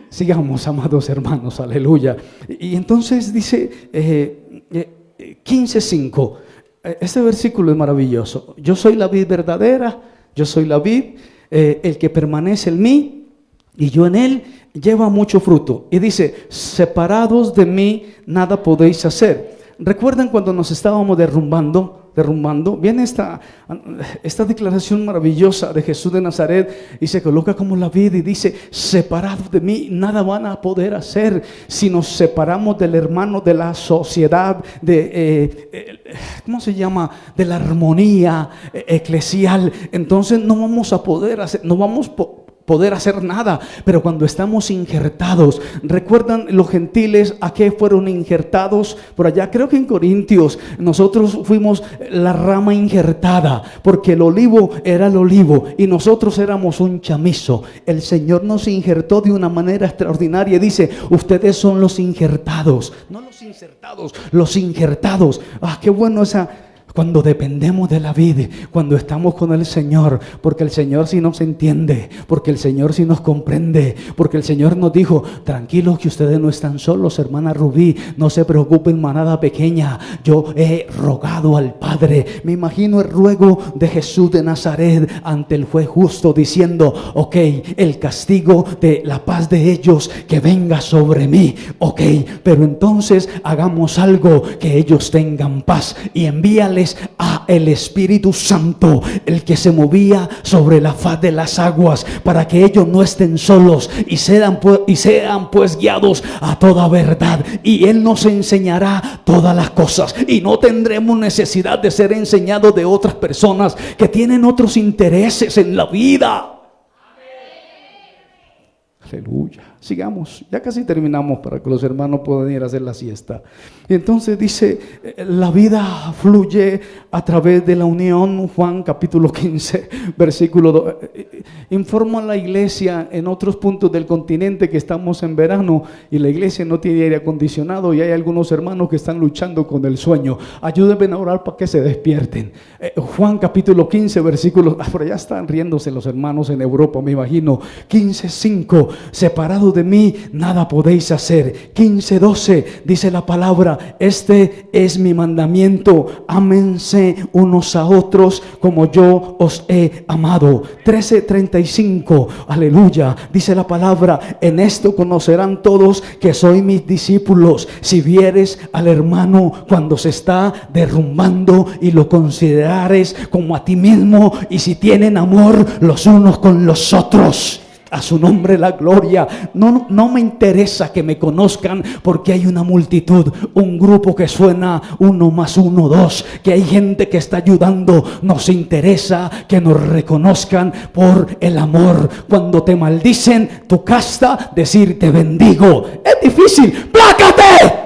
Sigamos, amados hermanos, aleluya. Y entonces dice 15:5. Este versículo es maravilloso. Yo soy la vid verdadera, yo soy la vid, el que permanece en mí y yo en él, lleva mucho fruto. Y dice, separados de mí nada podéis hacer. ¿Recuerdan cuando nos estábamos derrumbando? Viene esta declaración maravillosa de Jesús de Nazaret y se coloca como la vid y dice, separados de mí nada van a poder hacer. Si nos separamos del hermano, de la sociedad, ¿cómo se llama? De la armonía eclesial, entonces no vamos a poder hacer, no vamos poder hacer nada. Pero cuando estamos injertados, ¿recuerdan los gentiles a qué fueron injertados? Por allá, creo que en Corintios, nosotros fuimos la rama injertada, porque el olivo era el olivo y nosotros éramos un chamizo. El Señor nos injertó de una manera extraordinaria. Dice, ustedes son los injertados, no los insertados, los injertados. Qué bueno esa. Cuando dependemos de la vid, cuando estamos con el Señor, porque el Señor sí nos entiende, porque el Señor sí nos comprende, porque el Señor nos dijo, tranquilos que ustedes no están solos, hermana Rubí, no se preocupen, manada pequeña, yo he rogado al Padre. Me imagino el ruego de Jesús de Nazaret ante el juez justo diciendo, ok, el castigo de la paz de ellos que venga sobre mí, ok, pero entonces hagamos algo, que ellos tengan paz y envíales a el Espíritu Santo, el que se movía sobre la faz de las aguas, para que ellos no estén solos y sean pues guiados a toda verdad, y Él nos enseñará todas las cosas y no tendremos necesidad de ser enseñados de otras personas que tienen otros intereses en la vida. Aleluya. Sigamos, ya casi terminamos para que los hermanos puedan ir a hacer la siesta. Y entonces dice, la vida fluye a través de la unión. Juan capítulo 15, versículo 2. Informo a la iglesia en otros puntos del continente que estamos en verano y la iglesia no tiene aire acondicionado y hay algunos hermanos que están luchando con el sueño. Ayúdenme a orar para que se despierten. Juan capítulo 15, versículo, por allá están riéndose los hermanos en Europa, me imagino. 15:5, separados de mí nada podéis hacer. 15:12 dice la palabra, este es mi mandamiento, ámense unos a otros como yo os he amado. 13:35, aleluya, dice la palabra, en esto conocerán todos que soy mis discípulos, si vieres al hermano cuando se está derrumbando y lo considerares como a ti mismo, y si tienen amor los unos con los otros. A su nombre la gloria. No me interesa que me conozcan, porque hay una multitud, un grupo que suena 1 más 1, 2, que hay gente que está ayudando. Nos interesa que nos reconozcan por el amor. Cuando te maldicen, tu casta decir te bendigo. Es difícil, ¡plácate!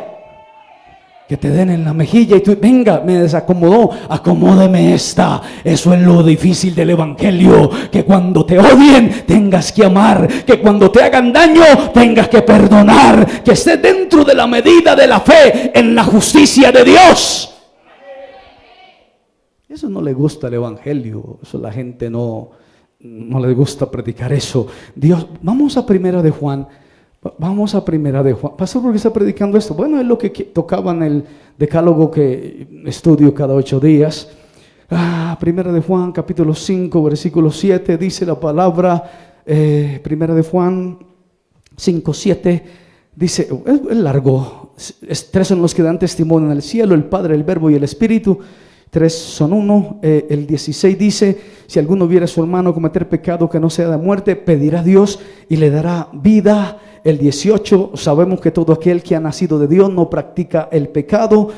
Que te den en la mejilla y tú, venga, me desacomodó, acomódeme esta. Eso es lo difícil del evangelio, que cuando te odien tengas que amar, que cuando te hagan daño tengas que perdonar, que estés dentro de la medida de la fe en la justicia de Dios. Eso no le gusta el evangelio, eso la gente no le gusta predicar eso. Dios, vamos a Primera de Juan. Vamos a Primera de Juan. Pastor, ¿por qué está predicando esto? Bueno, es lo que tocaba en el decálogo que estudio cada 8 días. Primera de Juan, capítulo 5, versículo 7, dice la palabra. Primera de Juan 5, 7, dice, es largo. 3 son los que dan testimonio en el cielo, el Padre, el Verbo y el Espíritu. 3 son 1. El 16 dice, si alguno viera a su hermano cometer pecado que no sea de muerte, pedirá a Dios y le dará vida. el 18, sabemos que todo aquel que ha nacido de Dios no practica el pecado.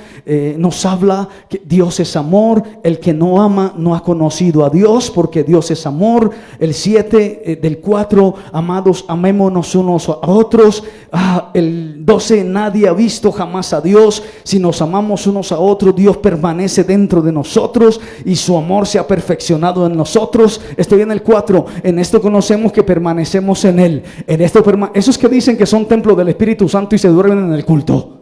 Nos habla que Dios es amor. El que no ama no ha conocido a Dios, porque Dios es amor. El 7 del 4, amados, amémonos unos a otros. El 12, nadie ha visto jamás a Dios. Si nos amamos unos a otros, Dios permanece dentro de nosotros y su amor se ha perfeccionado en nosotros. Estoy en el 4. En esto conocemos que permanecemos en Él. En esto esos que dicen que son templo del Espíritu Santo y se duermen en el culto.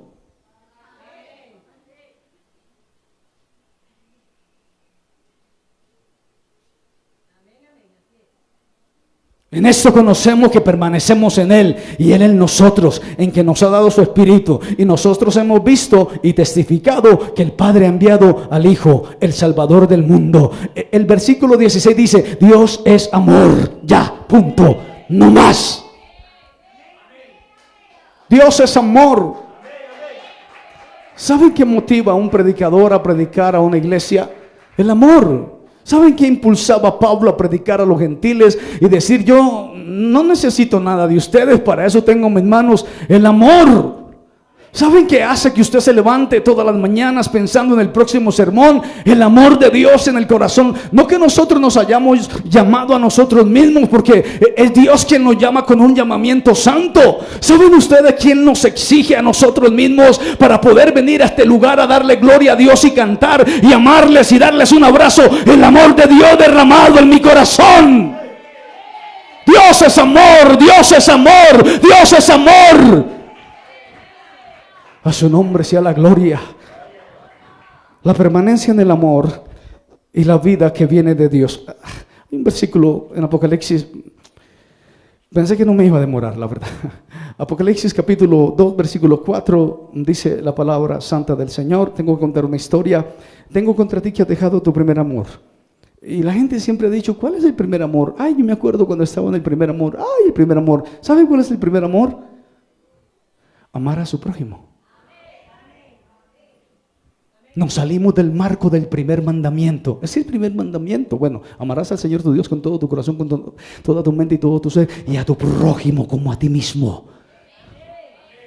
En esto conocemos que permanecemos en Él y Él en nosotros, en que nos ha dado su Espíritu. Y nosotros hemos visto y testificado que el Padre ha enviado al Hijo, el Salvador del mundo. El versículo 16 dice: Dios es amor. Ya, punto, no más. Dios es amor. ¿Saben qué motiva a un predicador a predicar a una iglesia? El amor. ¿Saben qué impulsaba a Pablo a predicar a los gentiles y decir: yo no necesito nada de ustedes, para eso tengo en mis manos el amor? ¿Saben qué hace que usted se levante todas las mañanas pensando en el próximo sermón? El amor de Dios en el corazón. No que nosotros nos hayamos llamado a nosotros mismos, porque es Dios quien nos llama con un llamamiento santo. ¿Saben ustedes quién nos exige a nosotros mismos para poder venir a este lugar a darle gloria a Dios y cantar y amarles y darles un abrazo? El amor de Dios derramado en mi corazón. Dios es amor, Dios es amor, Dios es amor. A su nombre sea la gloria. La permanencia en el amor y la vida que viene de Dios. Hay un versículo en Apocalipsis. Pensé que no me iba a demorar, la verdad. Apocalipsis capítulo 2, versículo 4, dice la palabra santa del Señor. Tengo que contar una historia. Tengo contra ti que has dejado tu primer amor. Y la gente siempre ha dicho: ¿cuál es el primer amor? Ay, yo me acuerdo cuando estaba en el primer amor. Ay, el primer amor. ¿Saben cuál es el primer amor? Amar a su prójimo. Nos salimos del marco del primer mandamiento. Es el primer mandamiento. Bueno, amarás al Señor tu Dios con todo tu corazón, con toda tu mente y todo tu ser, y a tu prójimo como a ti mismo.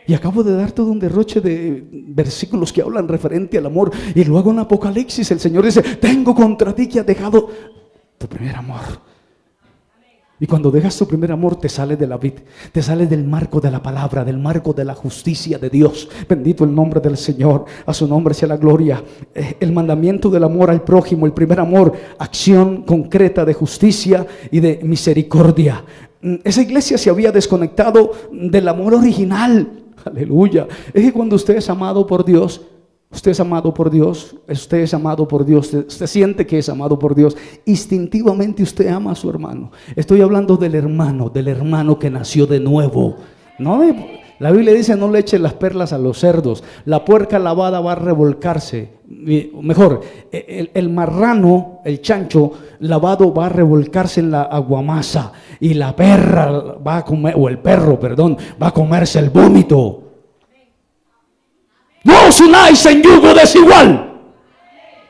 Y acabo de dar todo un derroche de versículos que hablan referente al amor. Y luego en Apocalipsis el Señor dice: tengo contra ti que has dejado tu primer amor. Y cuando dejas tu primer amor, te sales de la vid, te sales del marco de la palabra, del marco de la justicia de Dios. Bendito el nombre del Señor, a su nombre sea la gloria. El mandamiento del amor al prójimo, el primer amor, acción concreta de justicia y de misericordia. Esa iglesia se había desconectado del amor original. Aleluya. Es que cuando usted es amado por Dios, usted es amado por Dios, usted es amado por Dios, usted siente que es amado por Dios, instintivamente usted ama a su hermano. Estoy hablando del hermano que nació de nuevo. La Biblia dice: no le eche las perlas a los cerdos, la puerca lavada va a revolcarse. Mejor, el marrano, el chancho lavado va a revolcarse en la aguamasa, y la perra va a comer, o el perro, perdón, va a comerse el vómito. No os unáis en yugo desigual.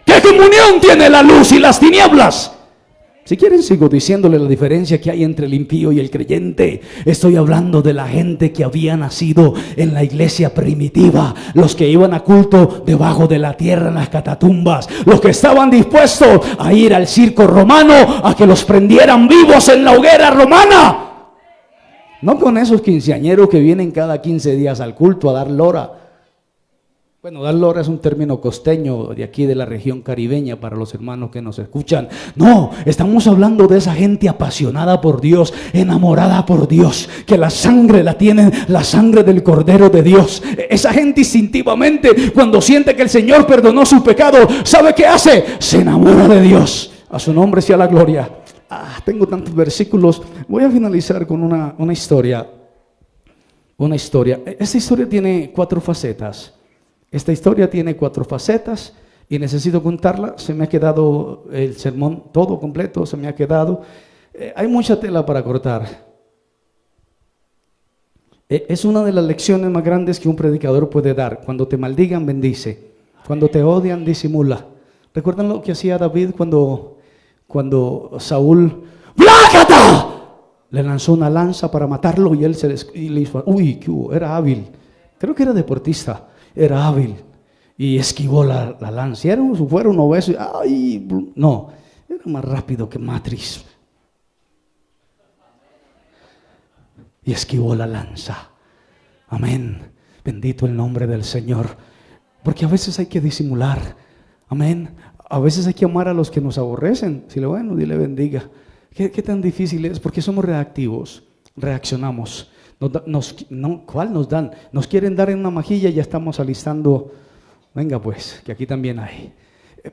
¿Qué comunión tiene la luz y las tinieblas? Si quieren, sigo diciéndole la diferencia que hay entre el impío y el creyente. Estoy hablando de la gente que había nacido en la iglesia primitiva, los que iban a culto debajo de la tierra en las catatumbas, los que estaban dispuestos a ir al circo romano a que los prendieran vivos en la hoguera romana. No con esos quinceañeros que vienen cada 15 días al culto a dar lora. Bueno, dar lora es un término costeño de aquí de la región caribeña para los hermanos que nos escuchan. No, estamos hablando de esa gente apasionada por Dios, enamorada por Dios, que la sangre la tienen, la sangre del Cordero de Dios. Esa gente instintivamente, cuando siente que el Señor perdonó su pecado, ¿sabe qué hace? Se enamora de Dios. A su nombre sea la gloria. Tengo tantos versículos. Voy a finalizar con una historia. Una historia. Esta historia tiene 4 facetas. Esta historia tiene 4 facetas y necesito contarla. Se me ha quedado el sermón todo completo, se me ha quedado. Hay mucha tela para cortar. Es una de las lecciones más grandes que un predicador puede dar. Cuando te maldigan, bendice. Cuando te odian, disimula. ¿Recuerdan lo que hacía David cuando Saúl, ¡Blácata! le lanzó una lanza para matarlo y él y le hizo, uy, ¿qué hubo? Era hábil, creo que era deportista, era hábil y esquivó la lanza. Y si fuera un obeso, ay, no, era más rápido que Matrix. Y esquivó la lanza. Amén. Bendito el nombre del Señor. Porque a veces hay que disimular. Amén. A veces hay que amar a los que nos aborrecen. Si le bueno, dile bendiga. ¿Qué tan difícil es? Porque somos reactivos. Reaccionamos. ¿Cuál nos dan? Nos quieren dar en una majilla y ya estamos alistando. Venga pues, que aquí también hay.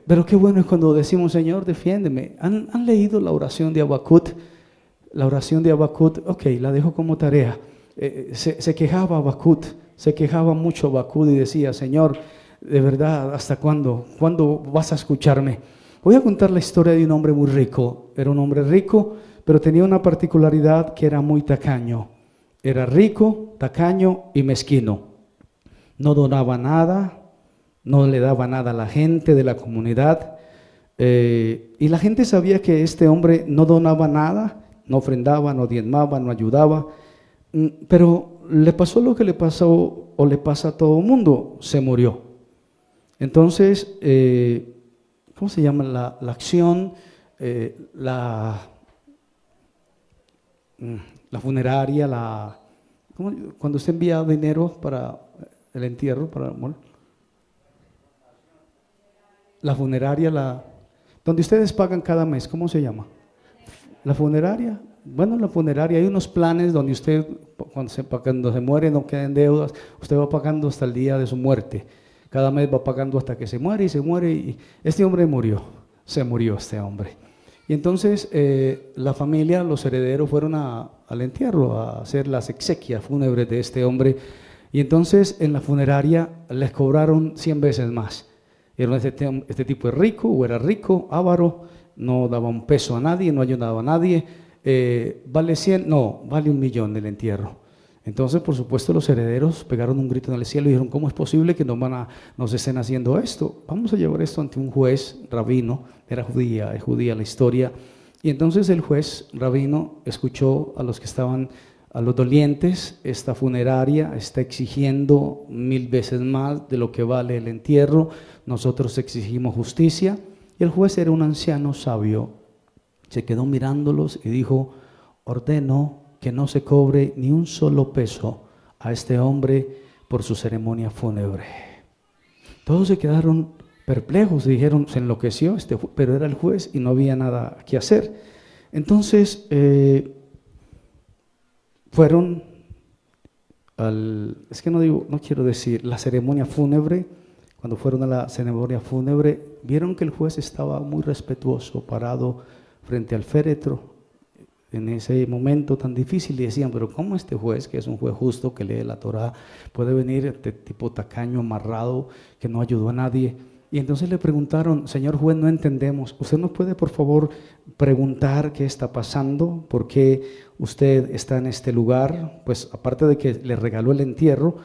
Pero qué bueno es cuando decimos, Señor, defiéndeme. ¿Han leído la oración de Habacuc? La oración de Habacuc, ok, la dejo como tarea. Se quejaba Habacuc, se quejaba mucho Habacuc y decía, Señor, de verdad, ¿hasta cuándo? ¿Cuándo vas a escucharme? Voy a contar la historia de un hombre muy rico. Era un hombre rico, pero tenía una particularidad que era muy tacaño. Era rico, tacaño y mezquino. No donaba nada, no le daba nada a la gente de la comunidad. Y la gente sabía que este hombre no donaba nada, no ofrendaba, no diezmaba, no ayudaba, pero le pasó lo que le pasó o le pasa a todo el mundo, se murió. Entonces, ¿cómo se llama la acción? La funeraria, cuando usted envía dinero para el entierro, la funeraria, donde ustedes pagan cada mes, ¿cómo se llama? La funeraria. Bueno, en la funeraria hay unos planes donde usted, cuando se muere, no queden deudas, usted va pagando hasta el día de su muerte. Cada mes va pagando hasta que se muere y se muere. Y este hombre se murió este hombre. Y entonces la familia, los herederos fueron al entierro a hacer las exequias fúnebres de este hombre. Y entonces en la funeraria les cobraron 100 veces más. Este tipo es rico o era rico, avaro, no daba un peso a nadie, no ayudaba a nadie. ¿Vale 100? No, vale 1.000.000 el entierro. Entonces, por supuesto, los herederos pegaron un grito en el cielo y dijeron, ¿cómo es posible que nos estén haciendo esto? Vamos a llevar esto ante un juez rabino, es judía la historia. Y entonces el juez rabino escuchó a los que estaban, a los dolientes, esta funeraria está exigiendo 1000 veces más de lo que vale el entierro, nosotros exigimos justicia. Y el juez era un anciano sabio, se quedó mirándolos y dijo, ordeno que no se cobre ni un solo peso a este hombre por su ceremonia fúnebre. Todos se quedaron perplejos y dijeron, se enloqueció pero era el juez y no había nada que hacer. Entonces fueron no quiero decir, la ceremonia fúnebre. Cuando fueron a la ceremonia fúnebre, vieron que el juez estaba muy respetuoso, parado frente al féretro, en ese momento tan difícil, y decían, pero ¿cómo este juez, que es un juez justo, que lee la Torá, puede venir este tipo tacaño, amarrado, que no ayudó a nadie? Y entonces le preguntaron, señor juez, no entendemos, ¿usted nos puede por favor preguntar qué está pasando? ¿Por qué usted está en este lugar? Pues aparte de que le regaló el entierro,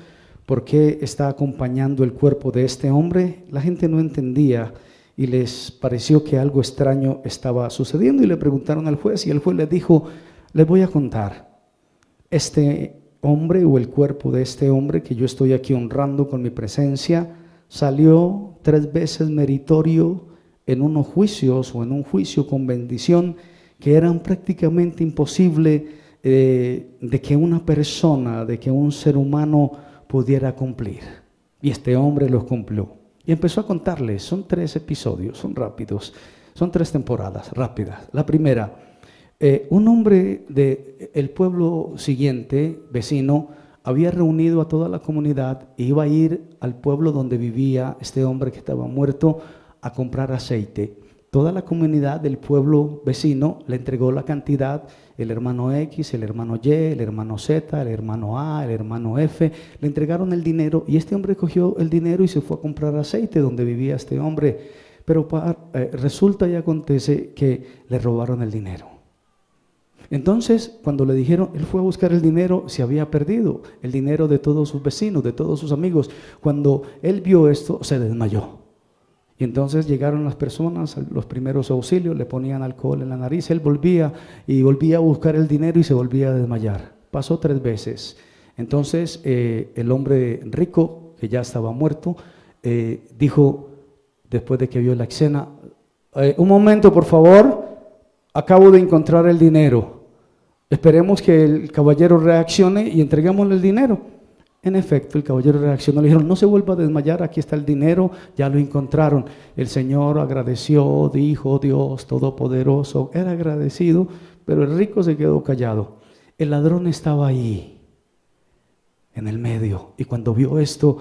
¿por qué está acompañando el cuerpo de este hombre? La gente no entendía y les pareció que algo extraño estaba sucediendo y le preguntaron al juez y el juez les dijo, les voy a contar, este hombre o el cuerpo de este hombre que yo estoy aquí honrando con mi presencia, salió 3 veces meritorio en unos juicios o en un juicio con bendición que eran prácticamente imposible de que una persona, de que un ser humano pudiera cumplir. Y este hombre los cumplió. Y empezó a contarles, son 3 episodios, son rápidos, son 3 temporadas rápidas. La primera, un hombre del pueblo siguiente, vecino, había reunido a toda la comunidad e iba a ir al pueblo donde vivía este hombre que estaba muerto a comprar aceite. Toda la comunidad del pueblo vecino le entregó la cantidad, el hermano X, el hermano Y, el hermano Z, el hermano A, el hermano F, le entregaron el dinero y este hombre cogió el dinero y se fue a comprar aceite donde vivía este hombre. Pero resulta y acontece que le robaron el dinero. Entonces, cuando le dijeron, él fue a buscar el dinero, se había perdido el dinero de todos sus vecinos, de todos sus amigos. Cuando él vio esto, se desmayó. Y entonces llegaron las personas, los primeros auxilios, le ponían alcohol en la nariz, él volvía a buscar el dinero y se volvía a desmayar. Pasó 3 veces. Entonces el hombre rico, que ya estaba muerto, dijo, después de que vio la escena, un momento por favor, acabo de encontrar el dinero, esperemos que el caballero reaccione y entreguémosle el dinero. En efecto, el caballero reaccionó, le dijeron, no se vuelva a desmayar, aquí está el dinero, ya lo encontraron. El Señor agradeció, dijo, Dios Todopoderoso, era agradecido, pero el rico se quedó callado. El ladrón estaba ahí, en el medio, y cuando vio esto,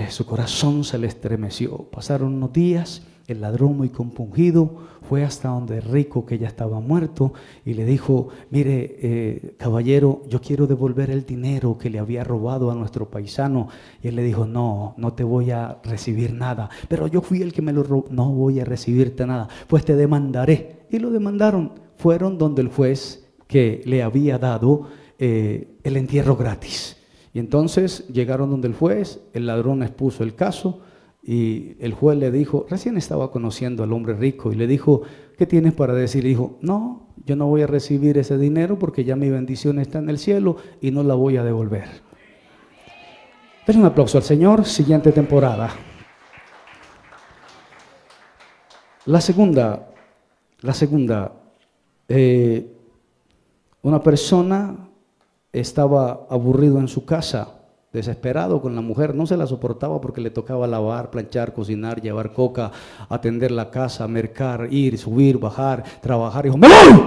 su corazón se le estremeció. Pasaron unos días, el ladrón muy compungido fue hasta donde el rico, que ya estaba muerto, y le dijo, mire, caballero, yo quiero devolver el dinero que le había robado a nuestro paisano. Y él le dijo, no, no te voy a recibir nada, pero yo fui el que me lo robó, no voy a recibirte nada, pues te demandaré. Y lo demandaron, fueron donde el juez que le había dado el entierro gratis. Y entonces llegaron donde el juez, el ladrón expuso el caso y el juez le dijo, recién estaba conociendo al hombre rico y le dijo, ¿qué tienes para decir? Y dijo, no, yo no voy a recibir ese dinero porque ya mi bendición está en el cielo y no la voy a devolver. Denle un aplauso al Señor. Siguiente temporada. La segunda, una persona estaba aburrido en su casa, desesperado con la mujer, no se la soportaba porque le tocaba lavar, planchar, cocinar, llevar coca, atender la casa, mercar, ir, subir, bajar, trabajar. Y dijo, ¡me voy!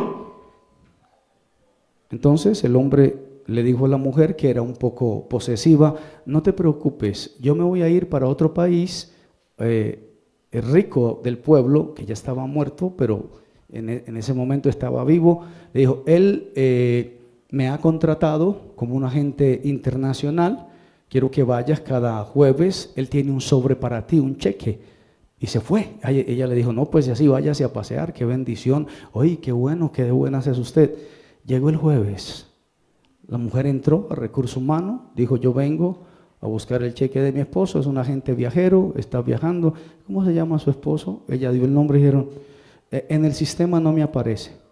Entonces el hombre le dijo a la mujer, que era un poco posesiva, no te preocupes, yo me voy a ir para otro país. El rico del pueblo, que ya estaba muerto, pero en ese momento estaba vivo, le dijo, él me ha contratado como un agente internacional, quiero que vayas cada jueves, él tiene un sobre para ti, un cheque. Y se fue. Ella le dijo, no, pues así váyase a pasear, qué bendición. Oye, qué bueno, qué de buenas es usted. Llegó el jueves, la mujer entró a recursos humanos, dijo, yo vengo a buscar el cheque de mi esposo, es un agente viajero, está viajando. ¿Cómo se llama su esposo? Ella dio el nombre y dijeron, en el sistema no me aparece.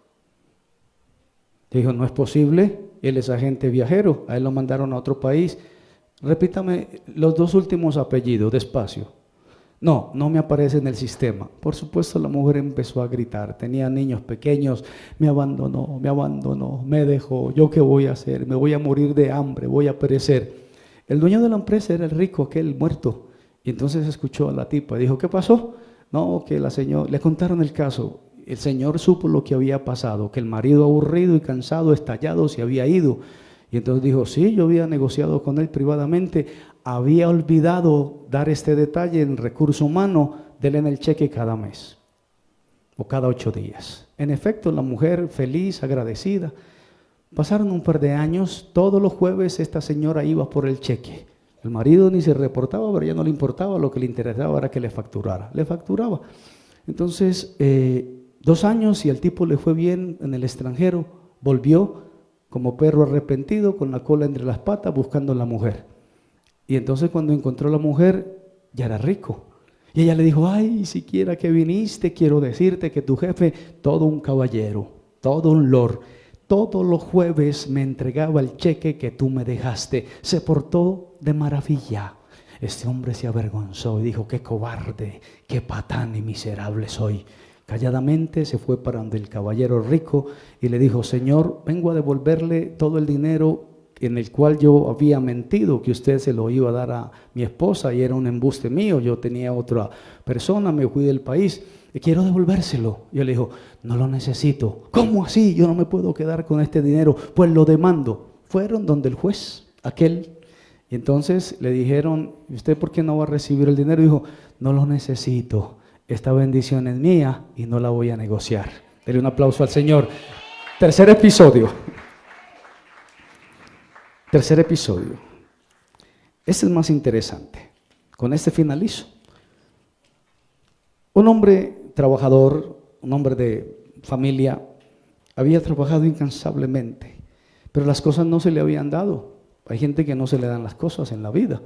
Dijo, no es posible, él es agente viajero, a él lo mandaron a otro país. Repítame los 2 últimos apellidos, despacio. No, no me aparece en el sistema. Por supuesto, la mujer empezó a gritar, tenía niños pequeños, me abandonó, me dejó, ¿yo qué voy a hacer? Me voy a morir de hambre, voy a perecer. El dueño de la empresa era el rico, aquel muerto. Y entonces escuchó a la tipa y dijo, ¿qué pasó? No, que la señora, le contaron el caso. El señor supo lo que había pasado, que el marido aburrido y cansado, estallado, se había ido. Y entonces dijo, sí, yo había negociado con él privadamente, había olvidado dar este detalle en recurso humano, denle en el cheque cada mes o cada 8 días. En efecto, la mujer feliz, agradecida. Pasaron un par de años, todos los jueves esta señora iba por el cheque. El marido ni se reportaba, pero ya no le importaba, lo que le interesaba era que le facturara. Le facturaba. Entonces, 2 años y al tipo le fue bien en el extranjero, volvió como perro arrepentido con la cola entre las patas buscando a la mujer. Y entonces cuando encontró a la mujer ya era rico. Y ella le dijo, ay, siquiera que viniste, quiero decirte que tu jefe, todo un caballero, todo un lord, todos los jueves me entregaba el cheque que tú me dejaste, se portó de maravilla. Este hombre se avergonzó y dijo, qué cobarde, qué patán y miserable soy. Calladamente se fue para donde el caballero rico y le dijo, Señor, vengo a devolverle todo el dinero en el cual yo había mentido, que usted se lo iba a dar a mi esposa y era un embuste mío, yo tenía otra persona, me fui del país y quiero devolvérselo. Y él le dijo, no lo necesito. ¿Cómo así? Yo no me puedo quedar con este dinero, pues lo demando. Fueron donde el juez, aquel, y entonces le dijeron, ¿y usted por qué no va a recibir el dinero? Y dijo, no lo necesito. Esta bendición es mía y no la voy a negociar. Dele un aplauso al Señor. Tercer episodio. Este es más interesante. Con este finalizo. Un hombre trabajador, un hombre de familia, había trabajado incansablemente, pero las cosas no se le habían dado. Hay gente que no se le dan las cosas en la vida.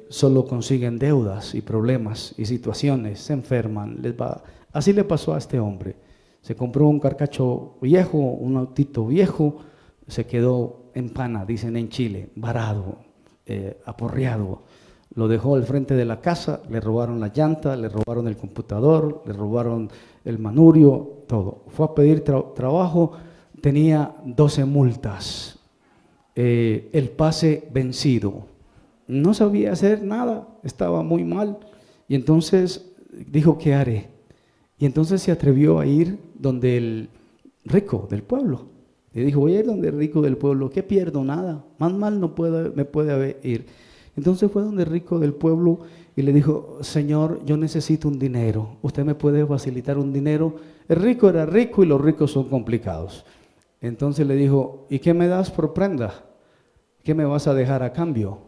solo consiguen deudas y problemas y situaciones, se enferman, les va. Así le pasó a este hombre. Se compró un carcacho viejo, un autito viejo, se quedó en pana, dicen en Chile, varado, aporreado. Lo dejó al frente de la casa, le robaron la llanta, le robaron el computador, le robaron el manurio, todo. Fue a pedir trabajo, tenía 12 multas, el pase vencido. No sabía hacer nada, estaba muy mal. Y entonces dijo, ¿qué haré? Y entonces se atrevió a ir donde el rico del pueblo. Le dijo, voy a ir donde el rico del pueblo, ¿qué pierdo? Nada, más mal no me puede ir. Entonces fue donde el rico del pueblo y le dijo, Señor, yo necesito un dinero, ¿usted me puede facilitar un dinero? El rico era rico y los ricos son complicados. Entonces le dijo, ¿y qué me das por prenda? ¿Qué me vas a dejar a cambio?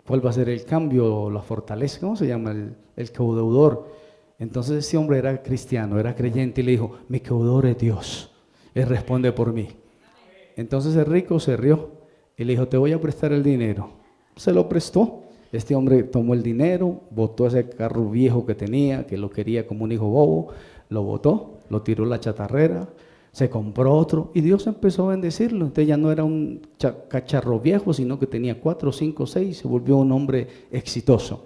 ¿Cuál va a ser el cambio, la fortaleza? ¿Cómo se llama? El codeudor. Entonces ese hombre era cristiano, era creyente y le dijo, mi codeudor es Dios, Él responde por mí. Entonces el rico se rió y le dijo, te voy a prestar el dinero. Se lo prestó. Este hombre tomó el dinero, botó ese carro viejo que tenía, que lo quería como un hijo bobo, lo botó, lo tiró a la chatarrera, se compró otro y Dios empezó a bendecirlo. Entonces ya no era un cacharro viejo, sino que tenía 4, 5, 6, se volvió un hombre exitoso.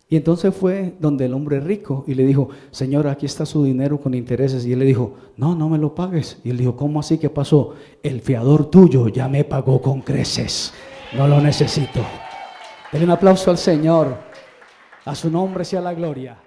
Y entonces fue donde el hombre rico y le dijo, Señor, aquí está su dinero con intereses. Y él le dijo, no, no me lo pagues. Y él dijo, ¿cómo así? ¿Qué pasó? El fiador tuyo ya me pagó con creces, no lo necesito. Denle un aplauso al Señor, a su nombre sea la gloria.